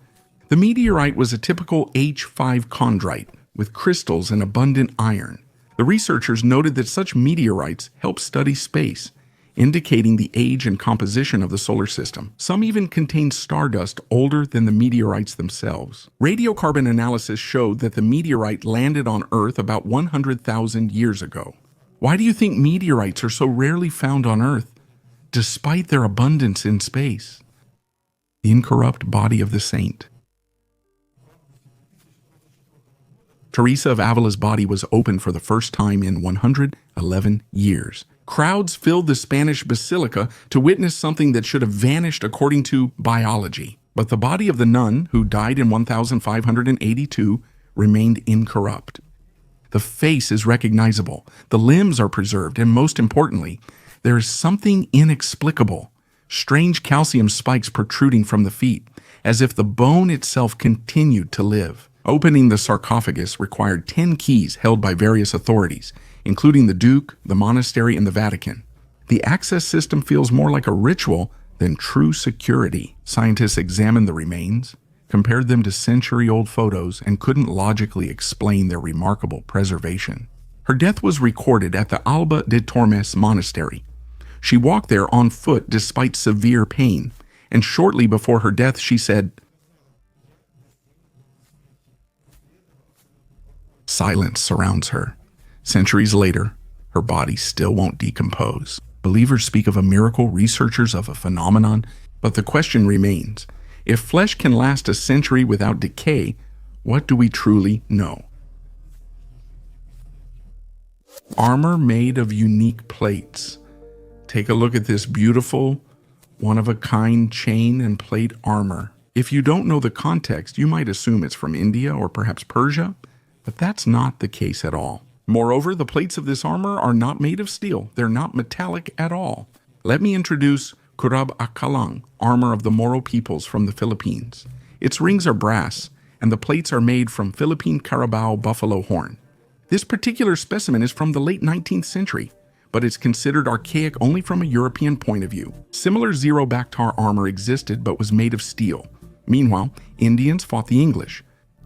A: The meteorite was a typical H5 chondrite with crystals and abundant iron. The researchers noted that such meteorites help study space, indicating the age and composition of the solar system. Some even contain stardust older than the meteorites themselves. Radiocarbon analysis showed that the meteorite landed on Earth about 100,000 years ago. Why do you think meteorites are so rarely found on Earth, despite their abundance in space? The incorrupt body of the saint. Teresa of Avila's body was opened for the first time in 111 years. Crowds filled the Spanish basilica to witness something that should have vanished according to biology. But the body of the nun, who died in 1582, remained incorrupt. The face is recognizable, the limbs are preserved, and most importantly, there is something inexplicable. Strange calcium spikes protruding from the feet, as if the bone itself continued to live. Opening the sarcophagus required 10 keys held by various authorities, including the Duke, the monastery, and the Vatican. The access system feels more like a ritual than true security. Scientists examined the remains, compared them to century-old photos, and couldn't logically explain their remarkable preservation. Her death was recorded at the Alba de Tormes monastery. She walked there on foot despite severe pain, and shortly before her death she said, silence surrounds her. Centuries later, her body still won't decompose. Believers speak of a miracle, researchers of a phenomenon, but the question remains, if flesh can last a century without decay, what do we truly know? Armor made of unique plates. Take a look at this beautiful, one-of-a-kind chain and plate armor. If you don't know the context, you might assume it's from India or perhaps Persia, but that's not the case at all. Moreover, the plates of this armor are not made of steel. They're not metallic at all. Let me introduce Curab Akalang, armor of the Moro peoples from the Philippines. Its rings are brass, and the plates are made from Philippine Carabao buffalo horn. This particular specimen is from the late 19th century, but it's considered archaic only from a European point of view. Similar Zero Bactar armor existed but was made of steel. Meanwhile, Indians fought the English.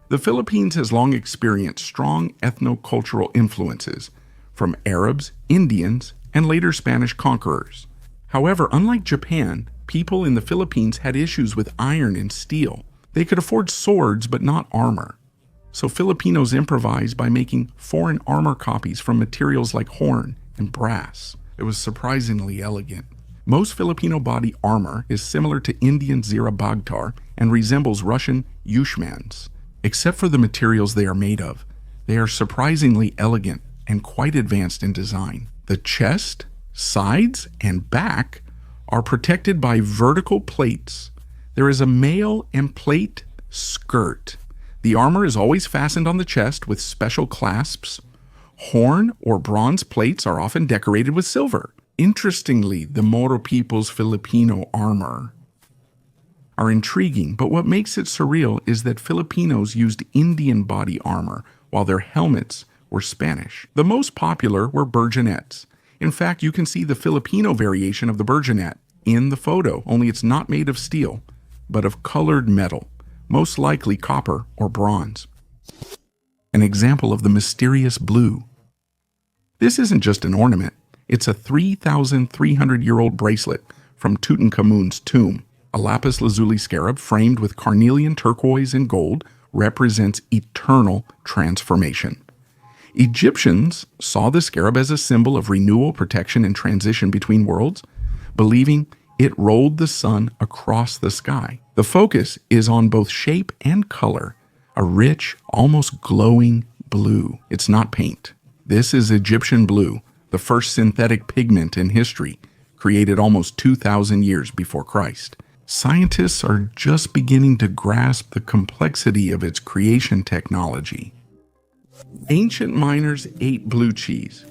A: The Philippines has long experienced strong ethno-cultural influences from Arabs, Indians, and later Spanish conquerors. However, unlike Japan, people in the Philippines had issues with iron and steel. They could afford swords but not armor. So Filipinos improvised by making foreign armor copies from materials like horn and brass. It was surprisingly elegant. Most Filipino body armor is similar to Indian Zira Bagtar and resembles Russian Yushmans. Except for the materials they are made of, they are surprisingly elegant and quite advanced in design. The chest, sides, and back are protected by vertical plates. There is a mail and plate skirt. The armor is always fastened on the chest with special clasps. Horn or bronze plates are often decorated with silver. Interestingly, the Moro people's Filipino armor are intriguing, but what makes it surreal is that Filipinos used Indian body armor while their helmets were Spanish. The most popular were burgonets. In fact, you can see the Filipino variation of the burgonet in the photo, only it's not made of steel, but of colored metal, most likely copper or bronze. An example of the mysterious blue. This isn't just an ornament, it's a 3,300-year-old bracelet from Tutankhamun's tomb. A lapis lazuli scarab framed with carnelian, turquoise, and gold represents eternal transformation. Egyptians saw the scarab as a symbol of renewal, protection, and transition between worlds, believing it rolled the sun across the sky. The focus is on both shape and color, a rich, almost glowing blue. It's not paint. This is Egyptian blue, the first synthetic pigment in history, created almost 2,000 years before Christ. Scientists are just beginning to grasp the complexity of its creation technology. Ancient miners ate blue cheese.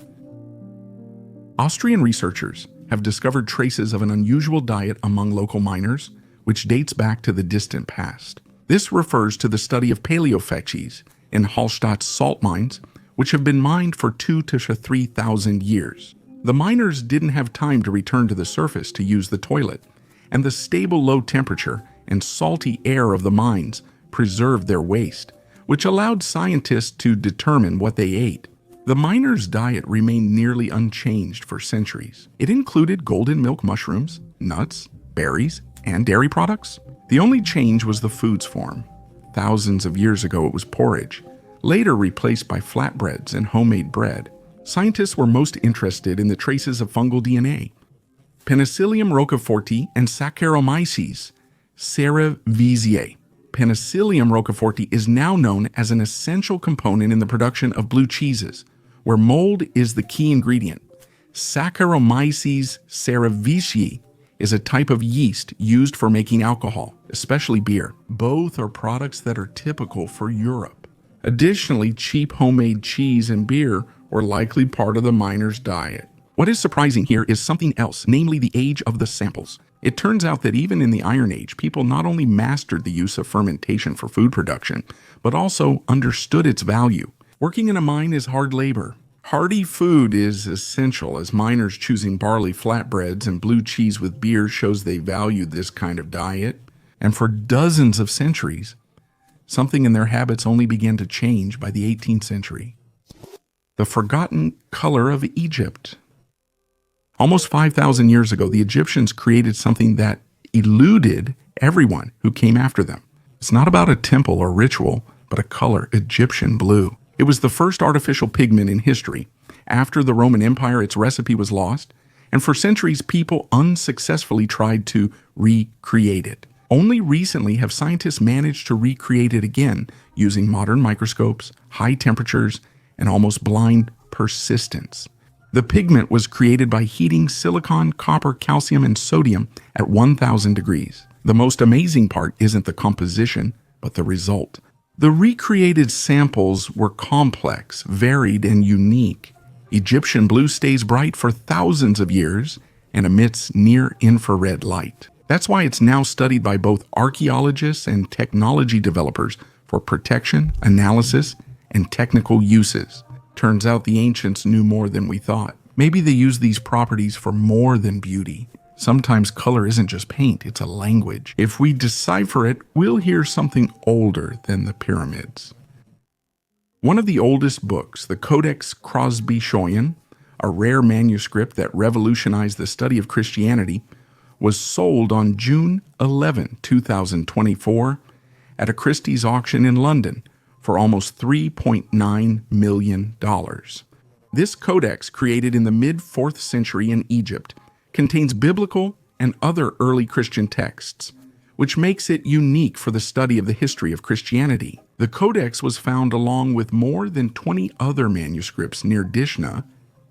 A: Austrian researchers have discovered traces of an unusual diet among local miners, which dates back to the distant past. This refers to the study of paleofeces in Hallstatt's salt mines, which have been mined for 2,000 to 3,000 years. The miners didn't have time to return to the surface to use the toilet, and the stable low temperature and salty air of the mines preserved their waste, which allowed scientists to determine what they ate. The miners' diet remained nearly unchanged for centuries. It included golden milk mushrooms, nuts, berries, and dairy products. The only change was the food's form. Thousands of years ago it was porridge, later replaced by flatbreads and homemade bread. Scientists were most interested in the traces of fungal DNA. Penicillium roqueforti and Saccharomyces cerevisiae. Penicillium roqueforti is now known as an essential component in the production of blue cheeses, where mold is the key ingredient. Saccharomyces cerevisiae is a type of yeast used for making alcohol, especially beer. Both are products that are typical for Europe. Additionally, cheap homemade cheese and beer were likely part of the miners' diet. What is surprising here is something else, namely the age of the samples. It turns out that even in the Iron Age, people not only mastered the use of fermentation for food production, but also understood its value. Working in a mine is hard labor. Hearty food is essential, as miners choosing barley flatbreads and blue cheese with beer shows they valued this kind of diet. And for dozens of centuries, something in their habits only began to change by the 18th century. The forgotten color of Egypt. Almost 5,000 years ago, the Egyptians created something that eluded everyone who came after them. It's not about a temple or ritual, but a color, Egyptian blue. It was the first artificial pigment in history. After the Roman Empire, its recipe was lost, and for centuries, people unsuccessfully tried to recreate it. Only recently have scientists managed to recreate it again using modern microscopes, high temperatures, and almost blind persistence. The pigment was created by heating silicon, copper, calcium, and sodium at 1,000 degrees. The most amazing part isn't the composition, but the result. The recreated samples were complex, varied, and unique. Egyptian blue stays bright for thousands of years and emits near-infrared light. That's why it's now studied by both archaeologists and technology developers for protection, analysis, and technical uses. Turns out the ancients knew more than we thought. Maybe they used these properties for more than beauty. Sometimes color isn't just paint, it's a language. If we decipher it, we'll hear something older than the pyramids. One of the oldest books, the Codex Crosby-Shoyan, a rare manuscript that revolutionized the study of Christianity, was sold on June 11, 2024 at a Christie's auction in London for almost $3.9 million. This codex, created in the mid-4th century in Egypt, contains biblical and other early Christian texts, which makes it unique for the study of the history of Christianity. The codex was found along with more than 20 other manuscripts near Dishna,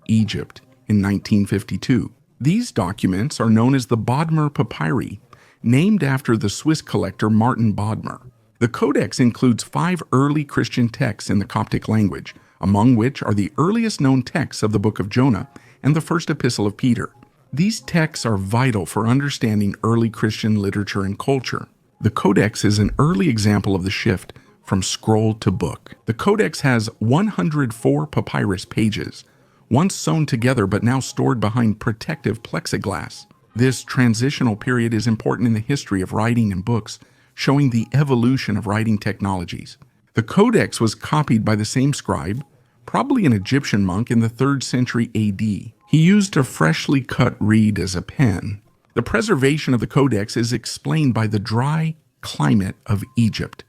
A: Egypt, in 1952. These documents are known as the Bodmer Papyri, named after the Swiss collector Martin Bodmer. The codex includes 5 early Christian texts in the Coptic language, among which are the earliest known texts of the Book of Jonah and the First Epistle of Peter. These texts are vital for understanding early Christian literature and culture. The codex is an early example of the shift from scroll to book. The codex has 104 papyrus pages, once sewn together but now stored behind protective plexiglass. This transitional period is important in the history of writing and books, showing the evolution of writing technologies. The codex was copied by the same scribe, probably an Egyptian monk in the 3rd century AD. He used a freshly cut reed as a pen. The preservation of the codex is explained by the dry climate of Egypt,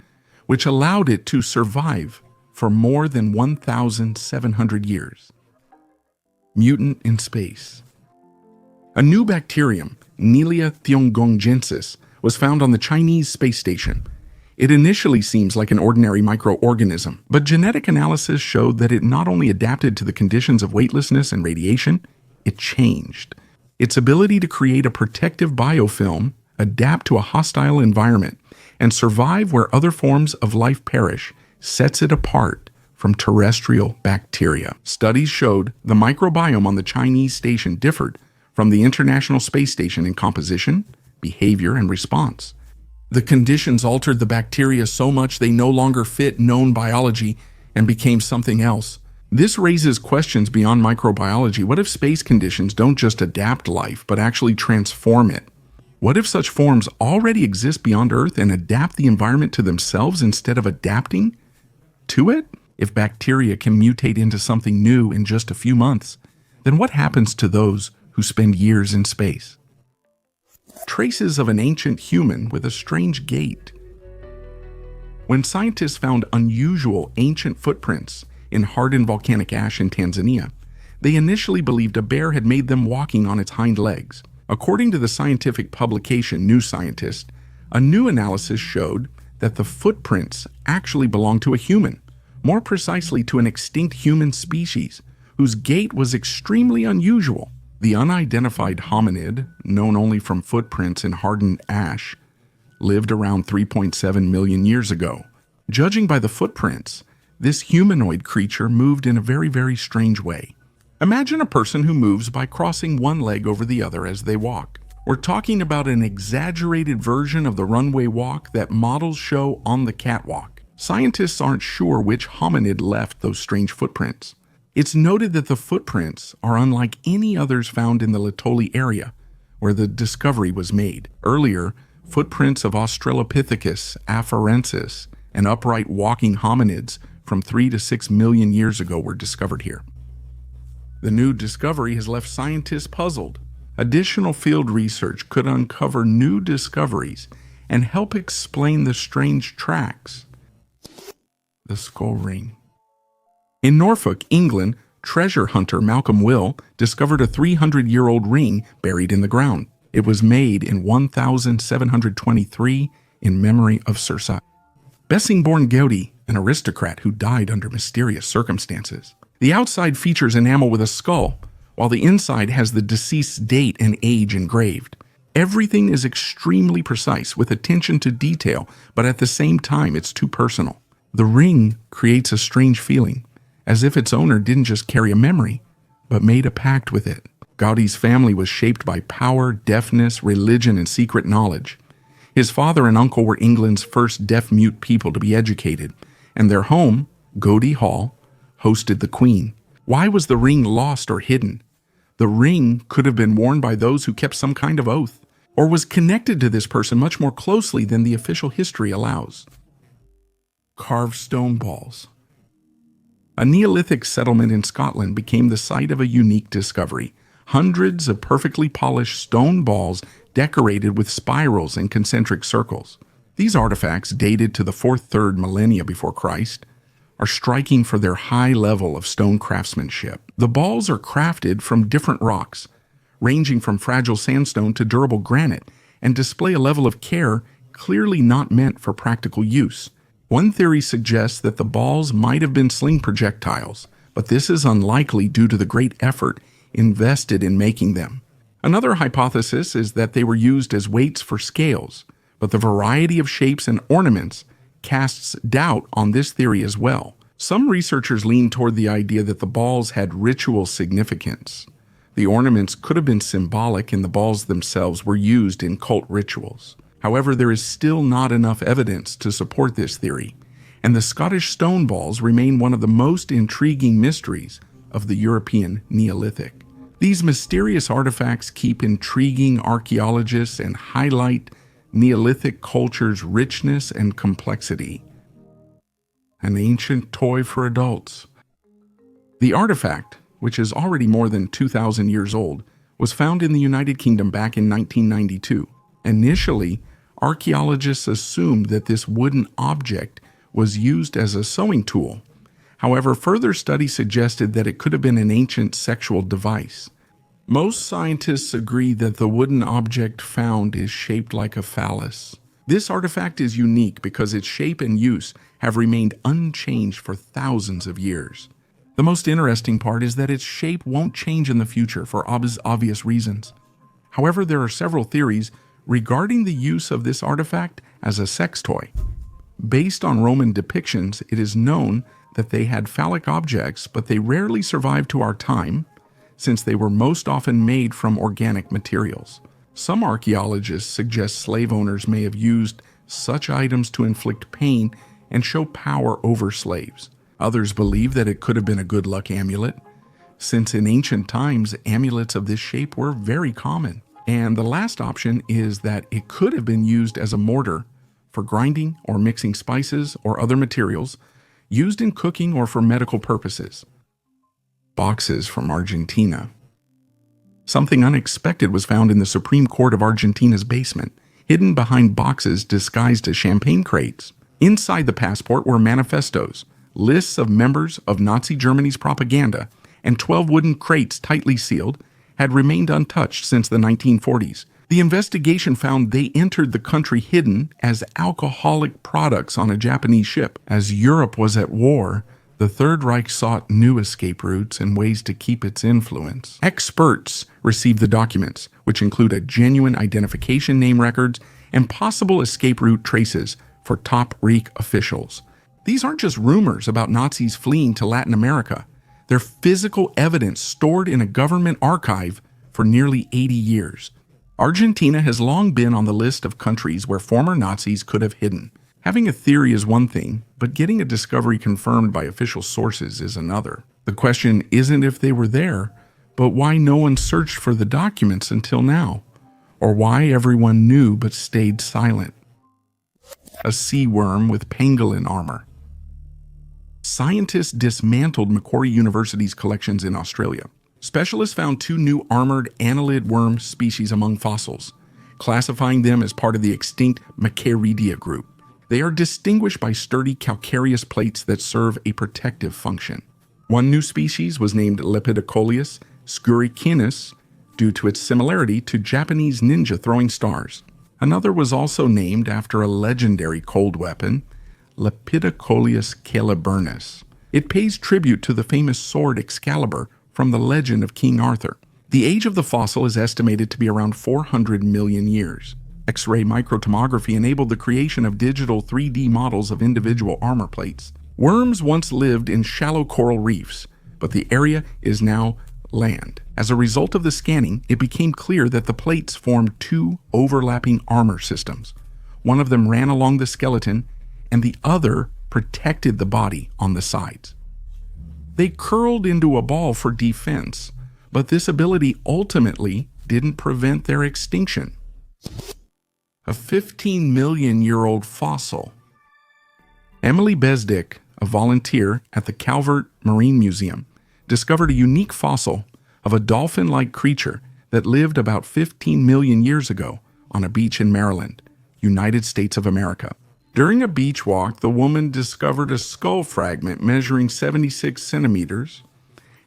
A: which allowed it to survive for more than 1,700 years. Mutant in space. A new bacterium, Nelia thiongonggensis, was found on the Chinese space station. It initially seems like an ordinary microorganism, but genetic analysis showed that it not only adapted to the conditions of weightlessness and radiation, it changed. Its ability to create a protective biofilm, adapt to a hostile environment, and survive where other forms of life perish sets it apart from terrestrial bacteria. Studies showed the microbiome on the Chinese station differed from the International Space Station in composition, behavior, and response. The conditions altered the bacteria so much they no longer fit known biology and became something else. This raises questions beyond microbiology. What if space conditions don't just adapt life, but actually transform it? What if such forms already exist beyond Earth and adapt the environment to themselves instead of adapting to it? If bacteria can mutate into something new in just a few months, then what happens to those who spend years in space? Traces of an ancient human with a strange gait. When scientists found unusual ancient footprints in hardened volcanic ash in Tanzania, they initially believed a bear had made them walking on its hind legs. According to the scientific publication New Scientist, a new analysis showed that the footprints actually belonged to a human, more precisely to an extinct human species, whose gait was extremely unusual. The unidentified hominid, known only from footprints in hardened ash, lived around 3.7 million years ago. Judging by the footprints, this humanoid creature moved in a very, very strange way. Imagine a person who moves by crossing one leg over the other as they walk. We're talking about an exaggerated version of the runway walk that models show on the catwalk. Scientists aren't sure which hominid left those strange footprints. It's noted that the footprints are unlike any others found in the Laetoli area, where the discovery was made. Earlier, footprints of Australopithecus afarensis and upright walking hominids from 3 to 6 million years ago were discovered here. The new discovery has left scientists puzzled. Additional field research could uncover new discoveries and help explain the strange tracks. The skull ring. In Norfolk, England, treasure hunter Malcolm Will discovered a 300-year-old ring buried in the ground. It was made in 1723 in memory of Sir Sir Bessingbourne Gowdy, an aristocrat who died under mysterious circumstances. The outside features enamel with a skull, while the inside has the deceased's date and age engraved. Everything is extremely precise, with attention to detail, but at the same time, it's too personal. The ring creates a strange feeling, as if its owner didn't just carry a memory, but made a pact with it. Gaudi's family was shaped by power, deafness, religion, and secret knowledge. His father and uncle were England's first deaf-mute people to be educated, and their home, Gowdy Hall, hosted the Queen. Why was the ring lost or hidden? The ring could have been worn by those who kept some kind of oath, or was connected to this person much more closely than the official history allows. Carved stone balls. A Neolithic settlement in Scotland became the site of a unique discovery. Hundreds of perfectly polished stone balls decorated with spirals and concentric circles. These artifacts, dated to the 4th-3rd millennia before Christ, are striking for their high level of stone craftsmanship. The balls are crafted from different rocks, ranging from fragile sandstone to durable granite, and display a level of care clearly not meant for practical use. One theory suggests that the balls might have been sling projectiles, but this is unlikely due to the great effort invested in making them. Another hypothesis is that they were used as weights for scales, but the variety of shapes and ornaments casts doubt on this theory as well. Some researchers lean toward the idea that the balls had ritual significance. The ornaments could have been symbolic and the balls themselves were used in cult rituals. However, there is still not enough evidence to support this theory, and the Scottish stone balls remain one of the most intriguing mysteries of the European Neolithic. These mysterious artifacts keep intriguing archaeologists and highlight Neolithic culture's richness and complexity. An ancient toy for adults. The artifact, which is already more than 2,000 years old, was found in the United Kingdom back in 1992. Initially, archaeologists assumed that this wooden object was used as a sewing tool. However, further study suggested that it could have been an ancient sexual device. Most scientists agree that the wooden object found is shaped like a phallus. This artifact is unique because its shape and use have remained unchanged for thousands of years. The most interesting part is that its shape won't change in the future for obvious reasons. However, there are several theories regarding the use of this artifact as a sex toy. Based on Roman depictions, it is known that they had phallic objects, but they rarely survived to our time, since they were most often made from organic materials. Some archaeologists suggest slave owners may have used such items to inflict pain and show power over slaves. Others believe that it could have been a good luck amulet, since in ancient times, amulets of this shape were very common. And the last option is that it could have been used as a mortar for grinding or mixing spices or other materials, used in cooking or for medical purposes. Boxes from Argentina. Something unexpected was found in the Supreme Court of Argentina's basement, hidden behind boxes disguised as champagne crates. Inside the passport were manifestos, lists of members of Nazi Germany's propaganda, and 12 wooden crates tightly sealed had remained untouched since the 1940s. The investigation found they entered the country hidden as alcoholic products on a Japanese ship. As Europe was at war, the Third Reich sought new escape routes and ways to keep its influence. Experts received the documents, which include a genuine identification name records and possible escape route traces for top Reich officials. These aren't just rumors about Nazis fleeing to Latin America. They're physical evidence stored in a government archive for nearly 80 years. Argentina has long been on the list of countries where former Nazis could have hidden. Having a theory is one thing, but getting a discovery confirmed by official sources is another. The question isn't if they were there, but why no one searched for the documents until now, or why everyone knew but stayed silent. A sea worm with pangolin armor. Scientists dismantled Macquarie University's collections in Australia. Specialists found 2 new armored annelid worm species among fossils, classifying them as part of the extinct Macquaridia group. They are distinguished by sturdy calcareous plates that serve a protective function. One new species was named Lepidocoleus scurricinus due to its similarity to Japanese ninja throwing stars. Another was also named after a legendary cold weapon, Lepidocoleus caliburnus. It pays tribute to the famous sword Excalibur from the legend of King Arthur. The age of the fossil is estimated to be around 400 million years. X-ray microtomography enabled the creation of digital 3D models of individual armor plates. Worms once lived in shallow coral reefs, but the area is now land. As a result of the scanning, it became clear that the plates formed 2 overlapping armor systems. One of them ran along the skeleton, and the other protected the body on the sides. They curled into a ball for defense, but this ability ultimately didn't prevent their extinction. A 15-million-year-old fossil. Emily Besdick, a volunteer at the Calvert Marine Museum, discovered a unique fossil of a dolphin-like creature that lived about 15 million years ago on a beach in Maryland, United States of America. During a beach walk, the woman discovered a skull fragment measuring 76 centimeters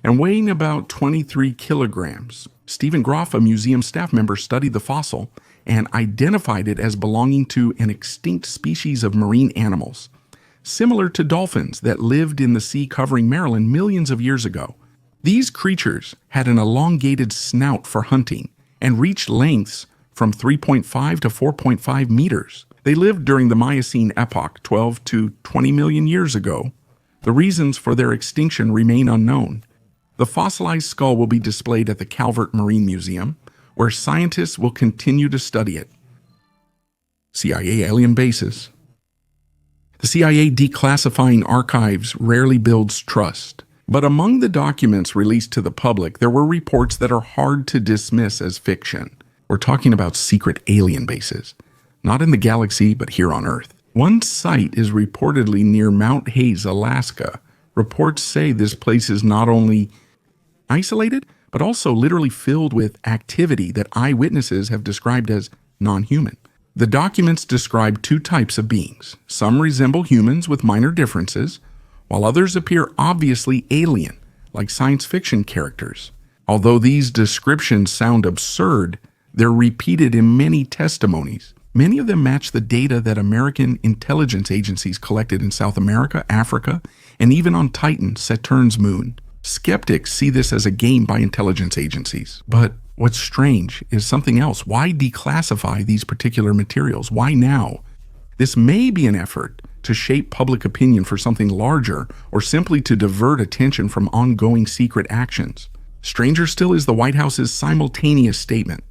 A: and weighing about 23 kilograms. Stephen Groff, a museum staff member, studied the fossil and identified it as belonging to an extinct species of marine animals, similar to dolphins that lived in the sea covering Maryland millions of years ago. These creatures had an elongated snout for hunting and reached lengths from 3.5 to 4.5 meters. They lived during the Miocene epoch, 12 to 20 million years ago. The reasons for their extinction remain unknown. The fossilized skull will be displayed at the Calvert Marine Museum, where scientists will continue to study it. CIA alien bases. The CIA declassifying archives rarely builds trust. But among the documents released to the public, there were reports that are hard to dismiss as fiction. We're talking about secret alien bases, not in the galaxy, but here on Earth. One site is reportedly near Mount Hayes, Alaska. Reports say this place is not only isolated, but also literally filled with activity that eyewitnesses have described as non-human. The documents describe two types of beings. Some resemble humans with minor differences, while others appear obviously alien, like science fiction characters. Although these descriptions sound absurd, they're repeated in many testimonies. Many of them match the data that American intelligence agencies collected in South America, Africa, and even on Titan, Saturn's moon. Skeptics see this as a game by intelligence agencies. But what's strange is something else. Why declassify these particular materials? Why now? This may be an effort to shape public opinion for something larger, or simply to divert attention from ongoing secret actions. Stranger still is the White House's simultaneous statement.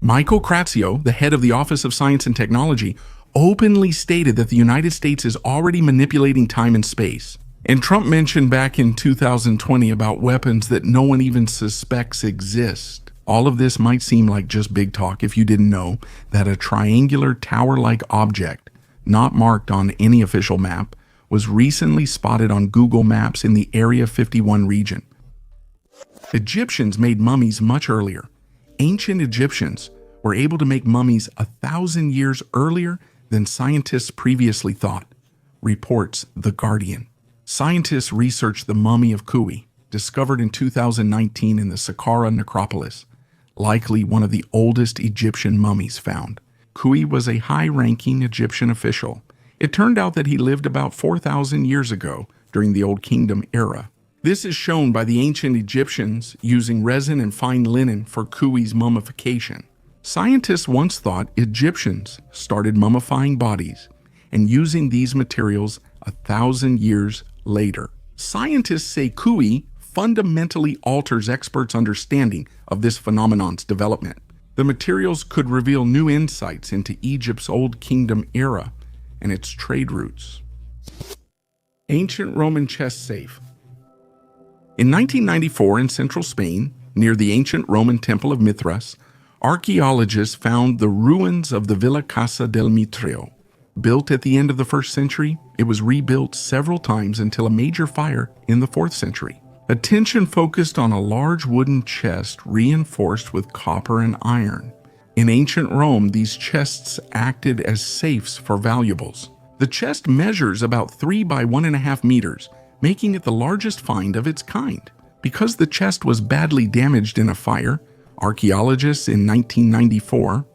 A: Michael Kratio, the head of the Office of Science and Technology, openly stated that the United States is already manipulating time and space. And Trump mentioned back in 2020 about weapons that no one even suspects exist. All of this might seem like just big talk if you didn't know that a triangular tower-like object, not marked on any official map, was recently spotted on Google Maps in the Area 51 region. Egyptians made mummies much earlier. Ancient Egyptians were able to make mummies 1,000 years earlier than scientists previously thought, reports The Guardian. Scientists researched the mummy of Kui, discovered in 2019 in the Saqqara necropolis, likely one of the oldest Egyptian mummies found. Kui was a high-ranking Egyptian official. It turned out that he lived about 4,000 years ago during the Old Kingdom era. This is shown by the ancient Egyptians using resin and fine linen for Kui's mummification. Scientists once thought Egyptians started mummifying bodies and using these materials 1,000 years later. Scientists say Kui fundamentally alters experts' understanding of this phenomenon's development. The materials could reveal new insights into Egypt's Old Kingdom era and its trade routes. Ancient Roman chest safe. In 1994 in central Spain, near the ancient Roman temple of Mithras, archaeologists found the ruins of the Villa Casa del Mitrio. Built at the end of the 1st century, it was rebuilt several times until a major fire in the 4th century. Attention focused on a large wooden chest reinforced with copper and iron. In ancient Rome, these chests acted as safes for valuables. The chest measures about 3 by 1.5 meters, making it the largest find of its kind. Because the chest was badly damaged in a fire, archaeologists in 1994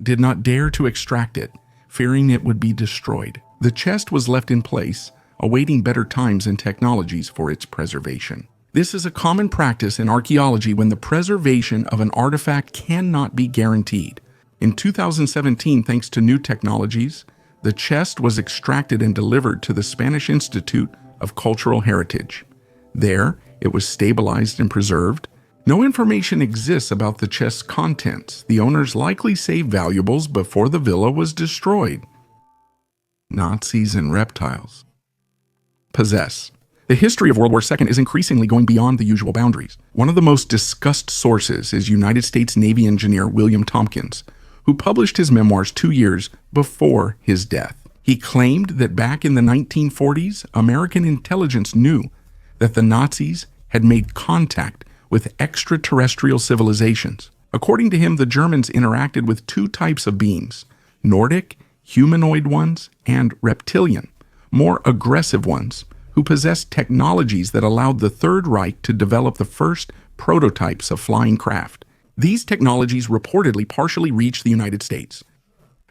A: did not dare to extract it, fearing it would be destroyed. The chest was left in place, awaiting better times and technologies for its preservation. This is a common practice in archaeology when the preservation of an artifact cannot be guaranteed. In 2017, thanks to new technologies, the chest was extracted and delivered to the Spanish Institute of Cultural Heritage. There, it was stabilized and preserved. No information exists about the chest's contents. The owners likely saved valuables before the villa was destroyed. Nazis and reptiles. Possess. The history of World War II is increasingly going beyond the usual boundaries. One of the most discussed sources is United States Navy engineer William Tompkins, who published his memoirs 2 years before his death. He claimed that back in the 1940s, American intelligence knew that the Nazis had made contact with extraterrestrial civilizations. According to him, the Germans interacted with 2 types of beings: Nordic, humanoid ones, and reptilian, more aggressive ones, who possessed technologies that allowed the Third Reich to develop the first prototypes of flying craft. These technologies reportedly partially reached the United States,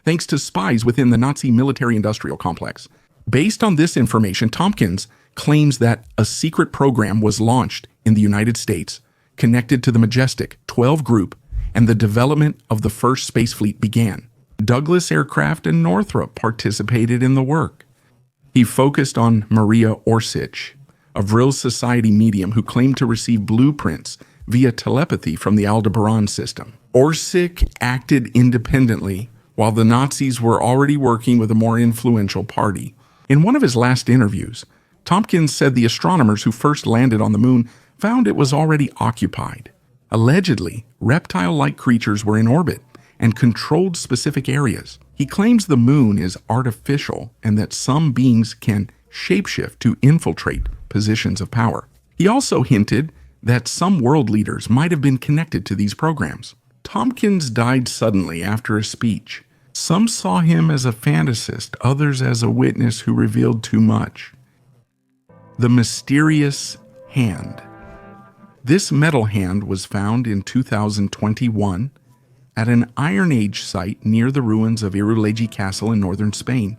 A: thanks to spies within the Nazi military-industrial complex. Based on this information, Tompkins claims that a secret program was launched in the United States connected to the Majestic 12 group, and the development of the first space fleet began. Douglas Aircraft and Northrop participated in the work. He focused on Maria Orsich, a Vril Society medium who claimed to receive blueprints via telepathy from the Aldebaran system. Orsich acted independently while the Nazis were already working with a more influential party. In one of his last interviews, Tompkins said the astronomers who first landed on the moon found it was already occupied. Allegedly, reptile-like creatures were in orbit and controlled specific areas. He claims the moon is artificial and that some beings can shapeshift to infiltrate positions of power. He also hinted that some world leaders might have been connected to these programs. Tompkins died suddenly after a speech. Some saw him as a fantasist, others as a witness who revealed too much. The mysterious hand. This metal hand was found in 2021 at an Iron Age site near the ruins of Irulegi Castle in northern Spain.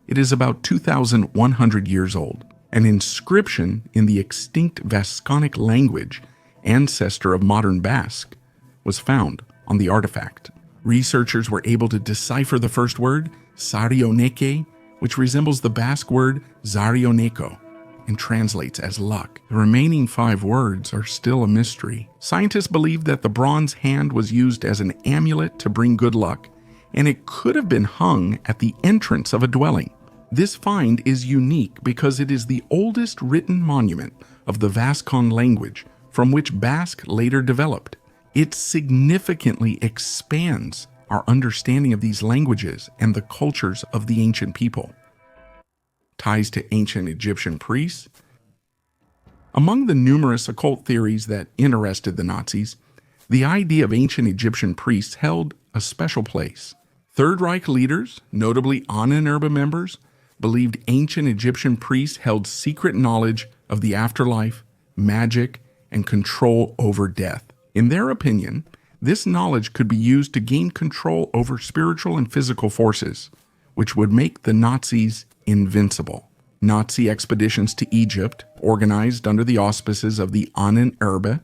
A: It is about 2,100 years old. An inscription in the extinct Vasconic language, ancestor of modern Basque, was found on the artifact. Researchers were able to decipher the first word, Sarioneke, which resembles the Basque word Zarioneko and translates as luck. The remaining 5 words are still a mystery. Scientists believe that the bronze hand was used as an amulet to bring good luck, and it could have been hung at the entrance of a dwelling. This find is unique because it is the oldest written monument of the Vascon language from which Basque later developed. It significantly expands our understanding of these languages and the cultures of the ancient people. Ties to ancient Egyptian priests. Among the numerous occult theories that interested the Nazis, the idea of ancient Egyptian priests held a special place. Third Reich leaders, notably Ahnenerbe members, believed ancient Egyptian priests held secret knowledge of the afterlife, magic, and control over death. In their opinion, this knowledge could be used to gain control over spiritual and physical forces, which would make the Nazis invincible. Nazi expeditions to Egypt, organized under the auspices of the Ahnenerbe,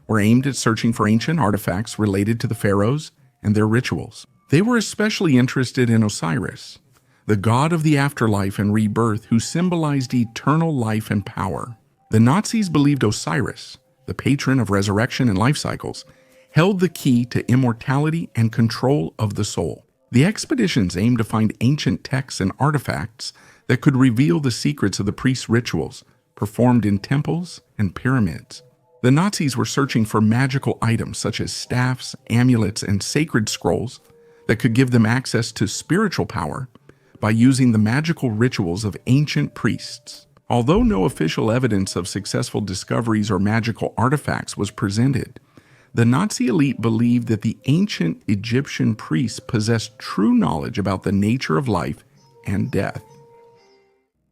A: were aimed at searching for ancient artifacts related to the pharaohs and their rituals. They were especially interested in Osiris, the god of the afterlife and rebirth who symbolized eternal life and power. The Nazis believed Osiris, the patron of resurrection and life cycles, held the key to immortality and control of the soul. The expeditions aimed to find ancient texts and artifacts that could reveal the secrets of the priests' rituals performed in temples and pyramids. The Nazis were searching for magical items such as staffs, amulets, and sacred scrolls that could give them access to spiritual power by using the magical rituals of ancient priests. Although no official evidence of successful discoveries or magical artifacts was presented, the Nazi elite believed that the ancient Egyptian priests possessed true knowledge about the nature of life and death.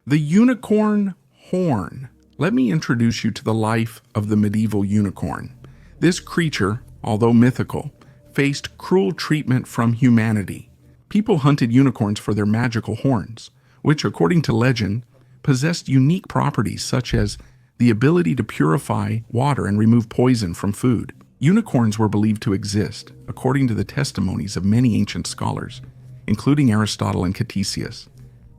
A: The unicorn horn. Let me introduce you to the life of the medieval unicorn. This creature, although mythical, faced cruel treatment from humanity. People hunted unicorns for their magical horns, which, according to legend, possessed unique properties such as the ability to purify water and remove poison from food. Unicorns were believed to exist, according to the testimonies of many ancient scholars, including Aristotle and Ctesias,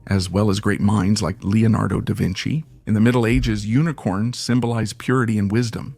A: as well as great minds like Leonardo da Vinci. In the Middle Ages, unicorns symbolized purity and wisdom.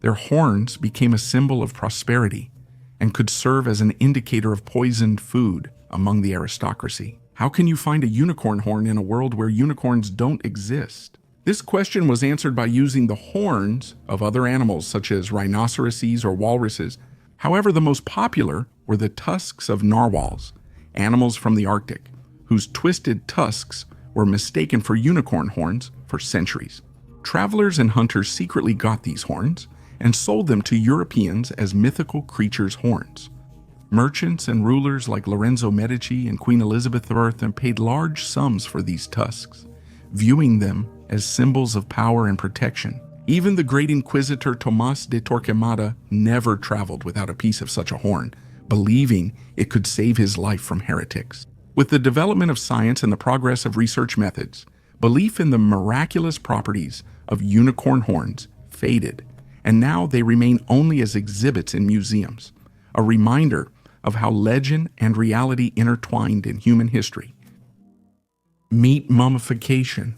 A: Their horns became a symbol of prosperity and could serve as an indicator of poisoned food among the aristocracy. How can you find a unicorn horn in a world where unicorns don't exist? This question was answered by using the horns of other animals such as rhinoceroses or walruses. However, the most popular were the tusks of narwhals, animals from the Arctic, whose twisted tusks were mistaken for unicorn horns for centuries. Travelers and hunters secretly got these horns and sold them to Europeans as mythical creatures' horns. Merchants and rulers like Lorenzo Medici and Queen Elizabeth paid large sums for these tusks, viewing them as symbols of power and protection. Even the great Inquisitor Tomás de Torquemada never traveled without a piece of such a horn, believing it could save his life from heretics. With the development of science and the progress of research methods, belief in the miraculous properties of unicorn horns faded, and now they remain only as exhibits in museums, a reminder of how legend and reality intertwined in human history. Meat mummification.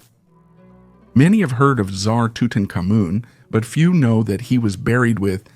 A: Many have heard of Tsar Tutankhamun, but few know that he was buried with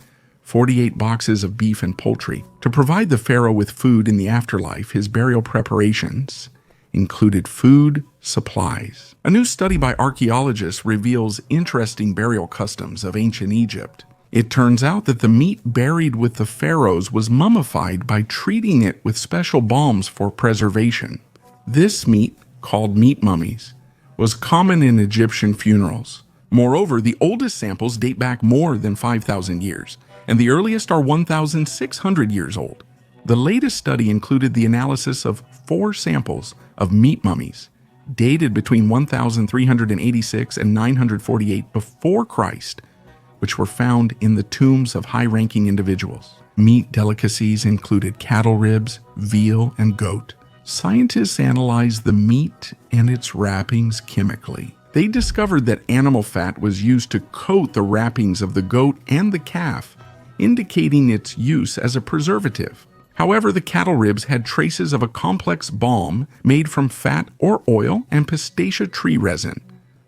A: 48 boxes of beef and poultry. To provide the pharaoh with food in the afterlife, his burial preparations included food supplies. A new study by archaeologists reveals interesting burial customs of ancient Egypt. It turns out that the meat buried with the pharaohs was mummified by treating it with special balms for preservation. This meat, called meat mummies, was common in Egyptian funerals. Moreover, the oldest samples date back more than 5,000 years, and the earliest are 1,600 years old. The latest study included the analysis of 4 samples of meat mummies, dated between 1,386 and 948 before Christ, which were found in the tombs of high-ranking individuals. Meat delicacies included cattle ribs, veal, and goat. Scientists analyzed the meat and its wrappings chemically. They discovered that animal fat was used to coat the wrappings of the goat and the calf, indicating its use as a preservative. However, the cattle ribs had traces of a complex balm made from fat or oil and pistacia tree resin,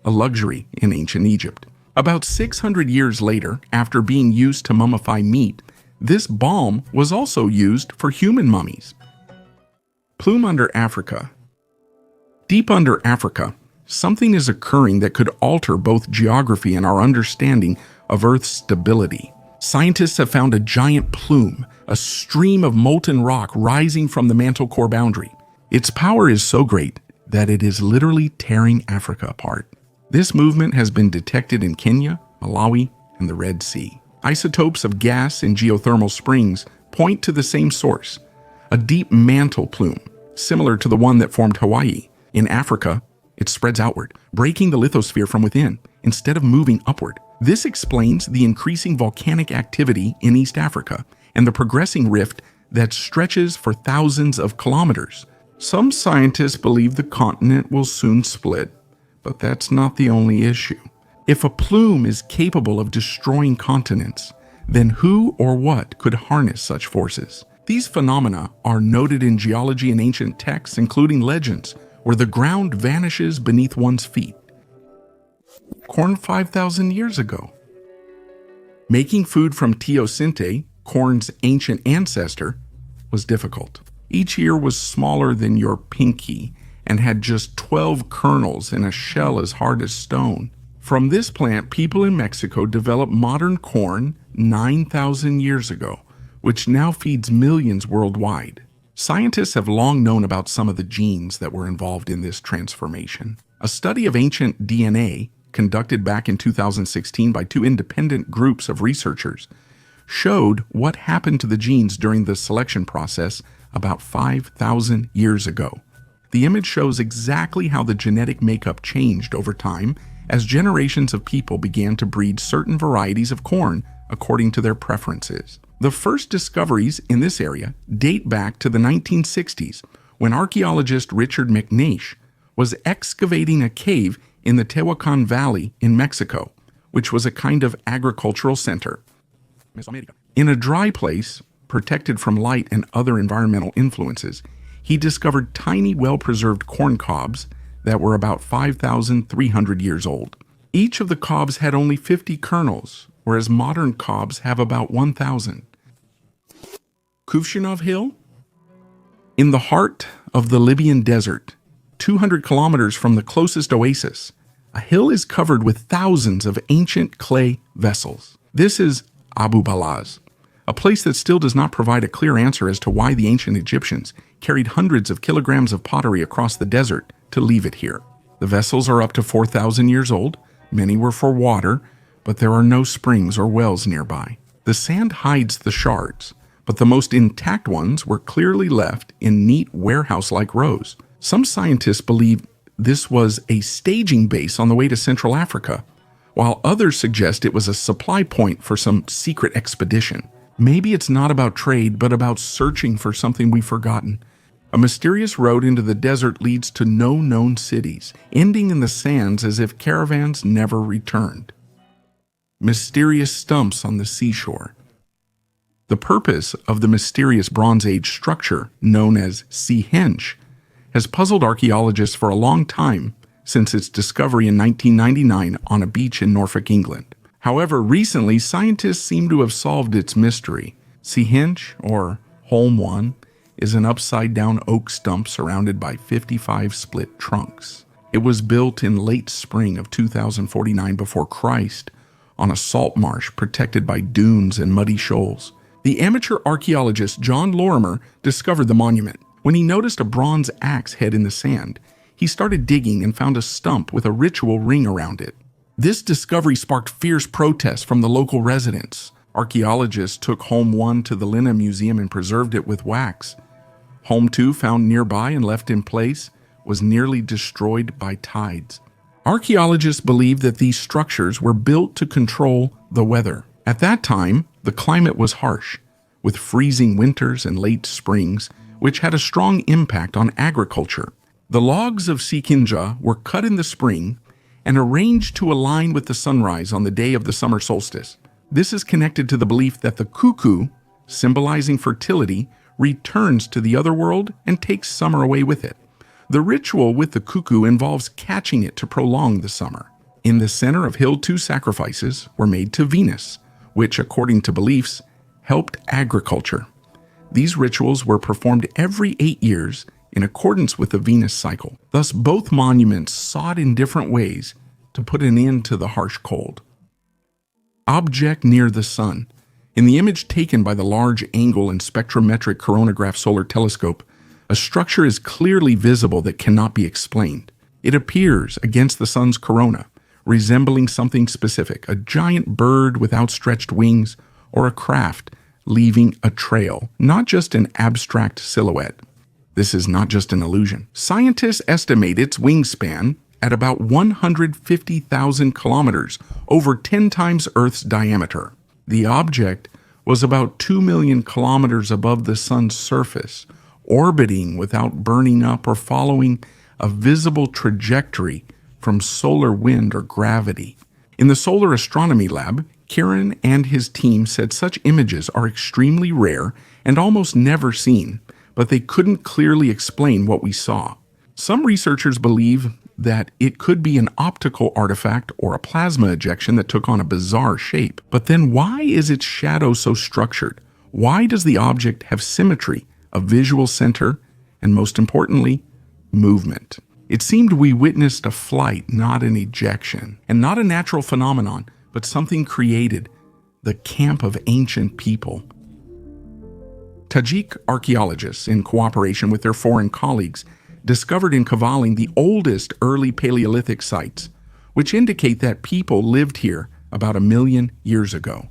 A: a luxury in ancient Egypt. About 600 years later, after being used to mummify meat, this balm was also used for human mummies. Plume under Africa. Deep under Africa, something is occurring that could alter both geography and our understanding of Earth's stability. Scientists have found a giant plume, a stream of molten rock rising from the mantle core boundary. Its power is so great that it is literally tearing Africa apart. This movement has been detected in Kenya, Malawi, and the Red Sea. Isotopes of gas in geothermal springs point to the same source, a deep mantle plume, similar to the one that formed Hawaii. In Africa, it spreads outward, breaking the lithosphere from within, instead of moving upward. This explains the increasing volcanic activity in East Africa and the progressing rift that stretches for thousands of kilometers. Some scientists believe the continent will soon split, but that's not the only issue. If a plume is capable of destroying continents, then who or what could harness such forces? These phenomena are noted in geology and ancient texts, including legends, where the ground vanishes beneath one's feet. Corn 5,000 years ago. Making food from teosinte, corn's ancient ancestor, was difficult. Each ear was smaller than your pinky and had just 12 kernels in a shell as hard as stone. From this plant, people in Mexico developed modern corn 9,000 years ago, which now feeds millions worldwide. Scientists have long known about some of the genes that were involved in this transformation. A study of ancient DNA, conducted back in 2016 by 2 independent groups of researchers, showed what happened to the genes during the selection process about 5,000 years ago. The image shows exactly how the genetic makeup changed over time as generations of people began to breed certain varieties of corn according to their preferences. The first discoveries in this area date back to the 1960s, when archaeologist Richard McNeish was excavating a cave in the Tehuacan Valley in Mexico, which was a kind of agricultural center. In a dry place, protected from light and other environmental influences, he discovered tiny, well-preserved corn cobs that were about 5,300 years old. Each of the cobs had only 50 kernels, whereas modern cobs have about 1,000. Kufshinov Hill? In the heart of the Libyan desert, 200 kilometers from the closest oasis, a hill is covered with thousands of ancient clay vessels. This is Abu Balaz, a place that still does not provide a clear answer as to why the ancient Egyptians carried hundreds of kilograms of pottery across the desert to leave it here. The vessels are up to 4,000 years old. Many were for water, but there are no springs or wells nearby. The sand hides the shards, but the most intact ones were clearly left in neat warehouse-like rows. Some scientists believe this was a staging base on the way to Central Africa, while others suggest it was a supply point for some secret expedition. Maybe it's not about trade, but about searching for something we've forgotten. A mysterious road into the desert leads to no known cities, ending in the sands as if caravans never returned. Mysterious stumps on the seashore. The purpose of the mysterious Bronze Age structure, known as Sehenge, has puzzled archaeologists for a long time since its discovery in 1999 on a beach in Norfolk, England. However, recently, scientists seem to have solved its mystery. Sehenge, or Holm 1, is an upside-down oak stump surrounded by 55 split trunks. It was built in late spring of 2049 before Christ on a salt marsh protected by dunes and muddy shoals. The amateur archaeologist John Lorimer discovered the monument. When he noticed a bronze axe head in the sand, he started digging and found a stump with a ritual ring around it. This discovery sparked fierce protests from the local residents. Archaeologists took Home 1 to the Linna Museum and preserved it with wax. Home 2, found nearby and left in place, was nearly destroyed by tides. Archaeologists believe that these structures were built to control the weather. At that time, the climate was harsh, with freezing winters and late springs, which had a strong impact on agriculture. The logs of Sikinja were cut in the spring and arranged to align with the sunrise on the day of the summer solstice. This is connected to the belief that the cuckoo, symbolizing fertility, returns to the other world and takes summer away with it. The ritual with the cuckoo involves catching it to prolong the summer. In the center of Hill 2 sacrifices were made to Venus, which, according to beliefs, helped agriculture. These rituals were performed every 8 years in accordance with the Venus cycle. Thus, both monuments sought in different ways to put an end to the harsh cold. Object near the sun. In the image taken by the Large Angle and Spectrometric Coronagraph Solar Telescope, a structure is clearly visible that cannot be explained. It appears against the sun's corona, resembling something specific, a giant bird with outstretched wings, or a craft leaving a trail, not just an abstract silhouette. This is not just an illusion. Scientists estimate its wingspan at about 150,000 kilometers, over 10 times Earth's diameter. The object was about 2 million kilometers above the sun's surface, orbiting without burning up or following a visible trajectory from solar wind or gravity. In the Solar Astronomy Lab, Kieran and his team said such images are extremely rare and almost never seen, but they couldn't clearly explain what we saw. Some researchers believe that it could be an optical artifact or a plasma ejection that took on a bizarre shape. But then why is its shadow so structured? Why does the object have symmetry, a visual center, and most importantly, movement? It seemed we witnessed a flight, not an ejection, and not a natural phenomenon, but something created, the camp of ancient people. Tajik archaeologists, in cooperation with their foreign colleagues, discovered in Kavaling the oldest early Paleolithic sites, which indicate that people lived here about 1 million years ago.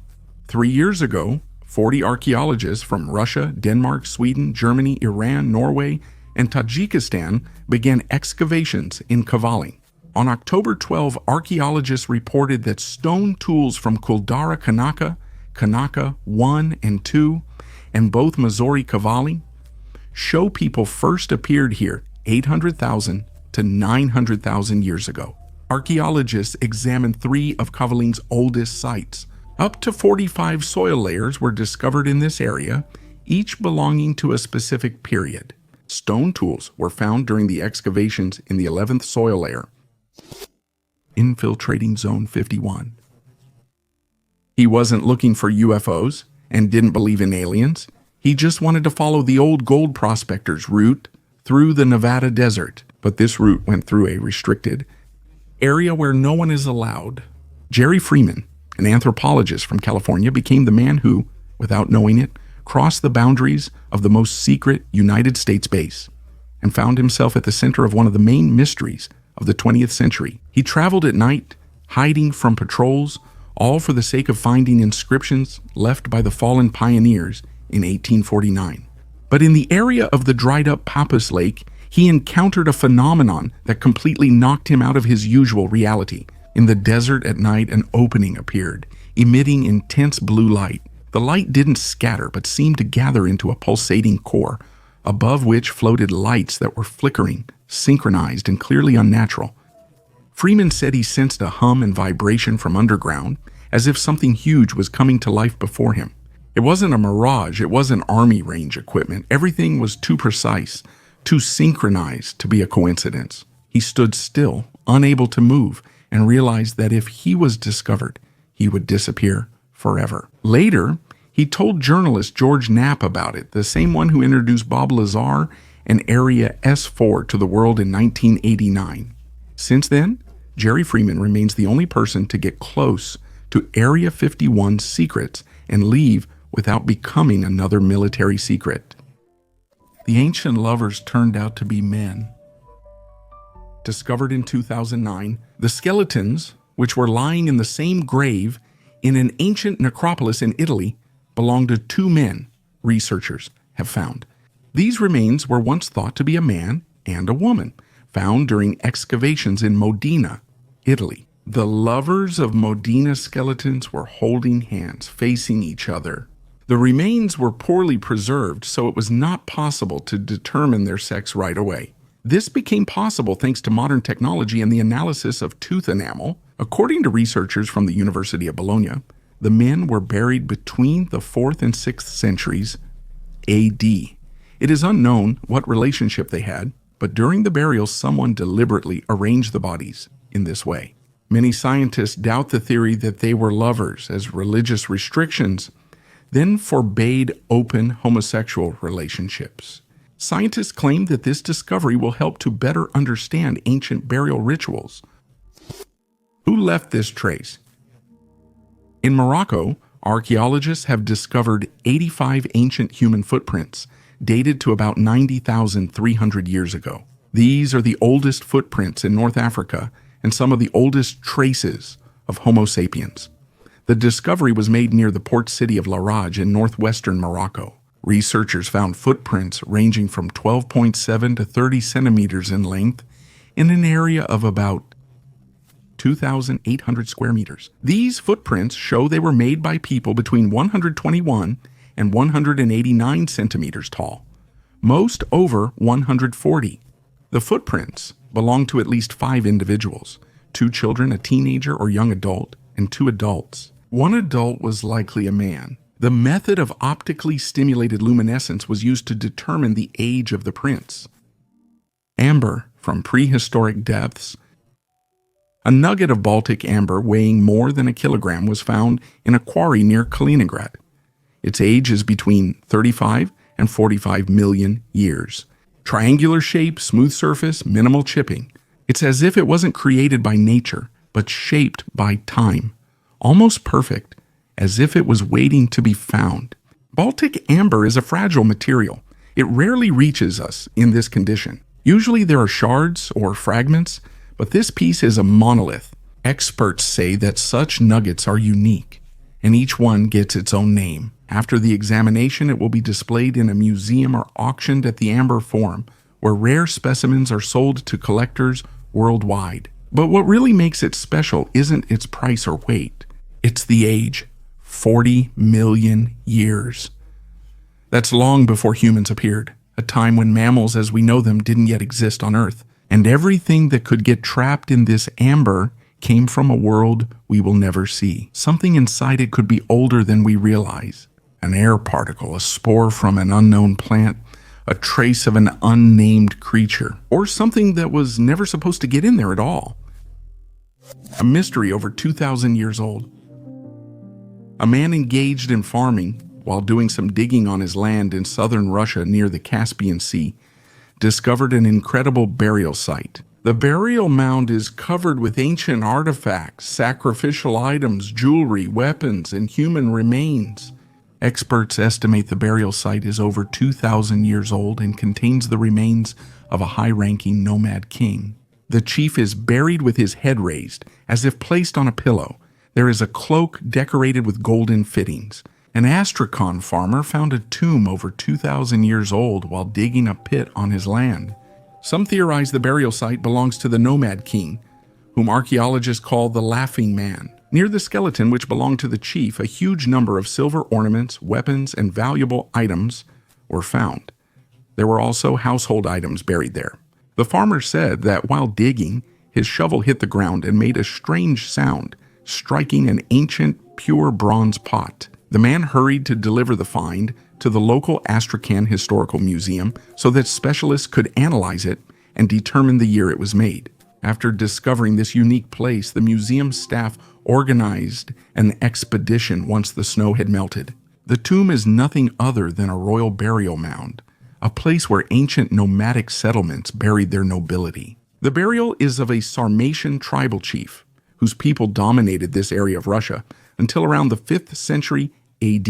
A: 3 years ago, 40 archaeologists from Russia, Denmark, Sweden, Germany, Iran, Norway, and Tajikistan began excavations in Kavaling. On October 12, archaeologists reported that stone tools from Kuldara Kanaka, Kanaka 1 and 2, and both Missouri Kavaling show people first appeared here 800,000 to 900,000 years ago. Archaeologists examined 3 of Kavaling's oldest sites. Up to 45 soil layers were discovered in this area, each belonging to a specific period. Stone tools were found during the excavations in the 11th soil layer, infiltrating Zone 51. He wasn't looking for UFOs and didn't believe in aliens. He just wanted to follow the old gold prospectors' route through the Nevada desert, but this route went through a restricted area where no one is allowed. Jerry Freeman, an anthropologist from California, became the man who, without knowing it, crossed the boundaries of the most secret United States base and found himself at the center of one of the main mysteries of the 20th century. He traveled at night, hiding from patrols, all for the sake of finding inscriptions left by the fallen pioneers in 1849. But in the area of the dried-up Pappas Lake, he encountered a phenomenon that completely knocked him out of his usual reality. In the desert at night, an opening appeared, emitting intense blue light. The light didn't scatter, but seemed to gather into a pulsating core, above which floated lights that were flickering, synchronized, and clearly unnatural. Freeman said he sensed a hum and vibration from underground, as if something huge was coming to life before him. It wasn't a mirage, it wasn't army range equipment. Everything was too precise, too synchronized to be a coincidence. He stood still, unable to move, and realized that if he was discovered, he would disappear forever. Later, He told journalist George Knapp about it, the same one who introduced Bob Lazar and Area S4 to the world in 1989. Since then, Jerry Freeman remains the only person to get close to Area 51's secrets and leave without becoming another military secret. The ancient lovers turned out to be men. Discovered in 2009, the skeletons, which were lying in the same grave in an ancient necropolis in Italy, belonged to two men, researchers have found. These remains were once thought to be a man and a woman, found during excavations in Modena, Italy. The lovers of Modena skeletons were holding hands, facing each other. The remains were poorly preserved, so it was not possible to determine their sex right away. This became possible thanks to modern technology and the analysis of tooth enamel. According to researchers from the University of Bologna, the men were buried between the 4th and 6th centuries AD. It is unknown what relationship they had, but during the burial, someone deliberately arranged the bodies in this way. Many scientists doubt the theory that they were lovers, as religious restrictions then forbade open homosexual relationships. Scientists claim that this discovery will help to better understand ancient burial rituals. Who left this trace? In Morocco, archaeologists have discovered 85 ancient human footprints, dated to about 90,300 years ago. These are the oldest footprints in North Africa and some of the oldest traces of Homo sapiens. The discovery was made near the port city of Laraj in northwestern Morocco. Researchers found footprints ranging from 12.7 to 30 centimeters in length in an area of about 2,800 square meters. These footprints show they were made by people between 121 and 189 centimeters tall, most over 140. The footprints belong to at least 5 individuals, 2 children, a teenager or young adult, and 2 adults. One adult was likely a man. The method of optically stimulated luminescence was used to determine the age of the prints. Amber from prehistoric depths. A nugget of Baltic amber weighing more than a kilogram was found in a quarry near Kaliningrad. Its age is between 35 and 45 million years. Triangular shape, smooth surface, minimal chipping. It's as if it wasn't created by nature, but shaped by time. Almost perfect, as if it was waiting to be found. Baltic amber is a fragile material. It rarely reaches us in this condition. Usually there are shards or fragments, but this piece is a monolith. Experts say that such nuggets are unique, and each one gets its own name. After the examination, it will be displayed in a museum or auctioned at the Amber Forum, where rare specimens are sold to collectors worldwide. But what really makes it special isn't its price or weight. It's the age, 40 million years. That's long before humans appeared, a time when mammals as we know them didn't yet exist on Earth. And everything that could get trapped in this amber came from a world we will never see. Something inside it could be older than we realize. An air particle, a spore from an unknown plant, a trace of an unnamed creature, or something that was never supposed to get in there at all. A mystery over 2,000 years old. A man engaged in farming while doing some digging on his land in southern Russia near the Caspian Sea discovered an incredible burial site. The burial mound is covered with ancient artifacts, sacrificial items, jewelry, weapons, and human remains. Experts estimate the burial site is over 2,000 years old and contains the remains of a high-ranking nomad king. The chief is buried with his head raised, as if placed on a pillow. There is a cloak decorated with golden fittings. An Astrakhan farmer found a tomb over 2,000 years old while digging a pit on his land. Some theorize the burial site belongs to the nomad king, whom archaeologists call the Laughing Man. Near the skeleton, which belonged to the chief, a huge number of silver ornaments, weapons, and valuable items were found. There were also household items buried there. The farmer said that while digging, his shovel hit the ground and made a strange sound, striking an ancient, pure bronze pot. The man hurried to deliver the find to the local Astrakhan Historical Museum so that specialists could analyze it and determine the year it was made. After discovering this unique place, the museum staff organized an expedition once the snow had melted. The tomb is nothing other than a royal burial mound, a place where ancient nomadic settlements buried their nobility. The burial is of a Sarmatian tribal chief, whose people dominated this area of Russia until around the 5th century AD.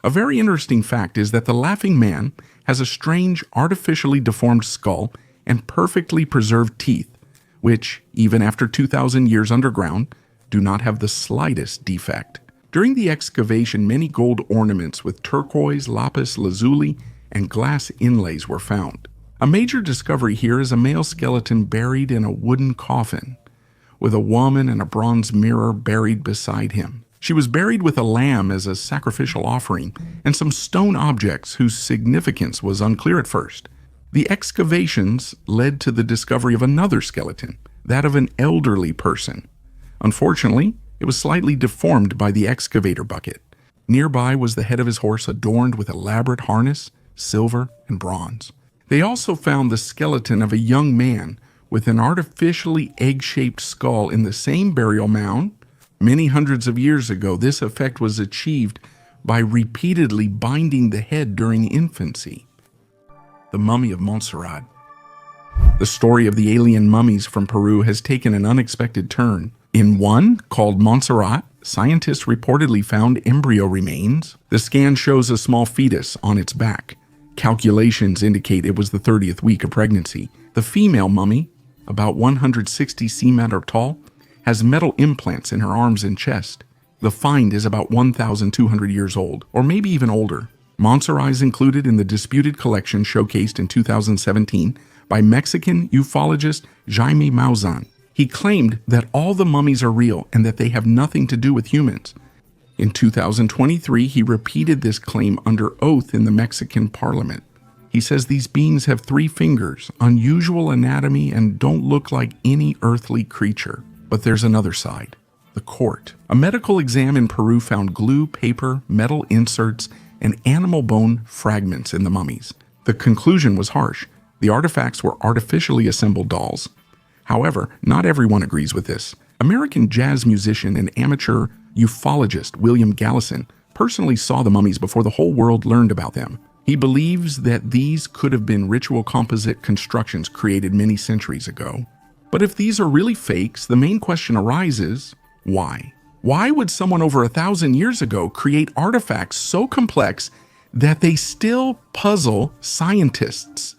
A: A very interesting fact is that the Laughing Man has a strange, artificially deformed skull and perfectly preserved teeth, which, even after 2,000 years underground, do not have the slightest defect. During the excavation, many gold ornaments with turquoise, lapis lazuli, and glass inlays were found. A major discovery here is a male skeleton buried in a wooden coffin, with a woman and a bronze mirror buried beside him. She was buried with a lamb as a sacrificial offering and some stone objects whose significance was unclear at first. The excavations led to the discovery of another skeleton, that of an elderly person. Unfortunately, it was slightly deformed by the excavator bucket. Nearby was the head of his horse adorned with elaborate harness, silver, and bronze. They also found the skeleton of a young man with an artificially egg-shaped skull in the same burial mound. Many hundreds of years ago, this effect was achieved by repeatedly binding the head during infancy. The Mummy of Montserrat. The story of the alien mummies from Peru has taken an unexpected turn. In one, called Montserrat, scientists reportedly found embryo remains. The scan shows a small fetus on its back. Calculations indicate it was the 30th week of pregnancy. The female mummy, about 160 cm tall, has metal implants in her arms and chest. The find is about 1,200 years old, or maybe even older. Montserrat is included in the disputed collection showcased in 2017 by Mexican ufologist Jaime Maussan. He claimed that all the mummies are real and that they have nothing to do with humans. In 2023, he repeated this claim under oath in the Mexican parliament. He says these beings have 3 fingers, unusual anatomy, and don't look like any earthly creature. But there's another side, the court. A medical exam in Peru found glue, paper, metal inserts, and animal bone fragments in the mummies. The conclusion was harsh. The artifacts were artificially assembled dolls. However, not everyone agrees with this. American jazz musician and amateur ufologist William Gallison personally saw the mummies before the whole world learned about them. He believes that these could have been ritual composite constructions created many centuries ago. But if these are really fakes, the main question arises, why? Why would someone over 1,000 years ago create artifacts so complex that they still puzzle scientists?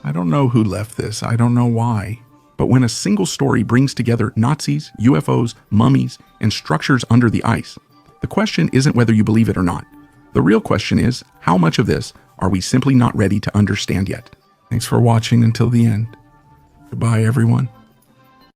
A: I don't know who left this, I don't know why. But when a single story brings together Nazis, UFOs, mummies, and structures under the ice, the question isn't whether you believe it or not. The real question is, how much of this are we simply not ready to understand yet? Thanks for watching until the end. Goodbye, everyone.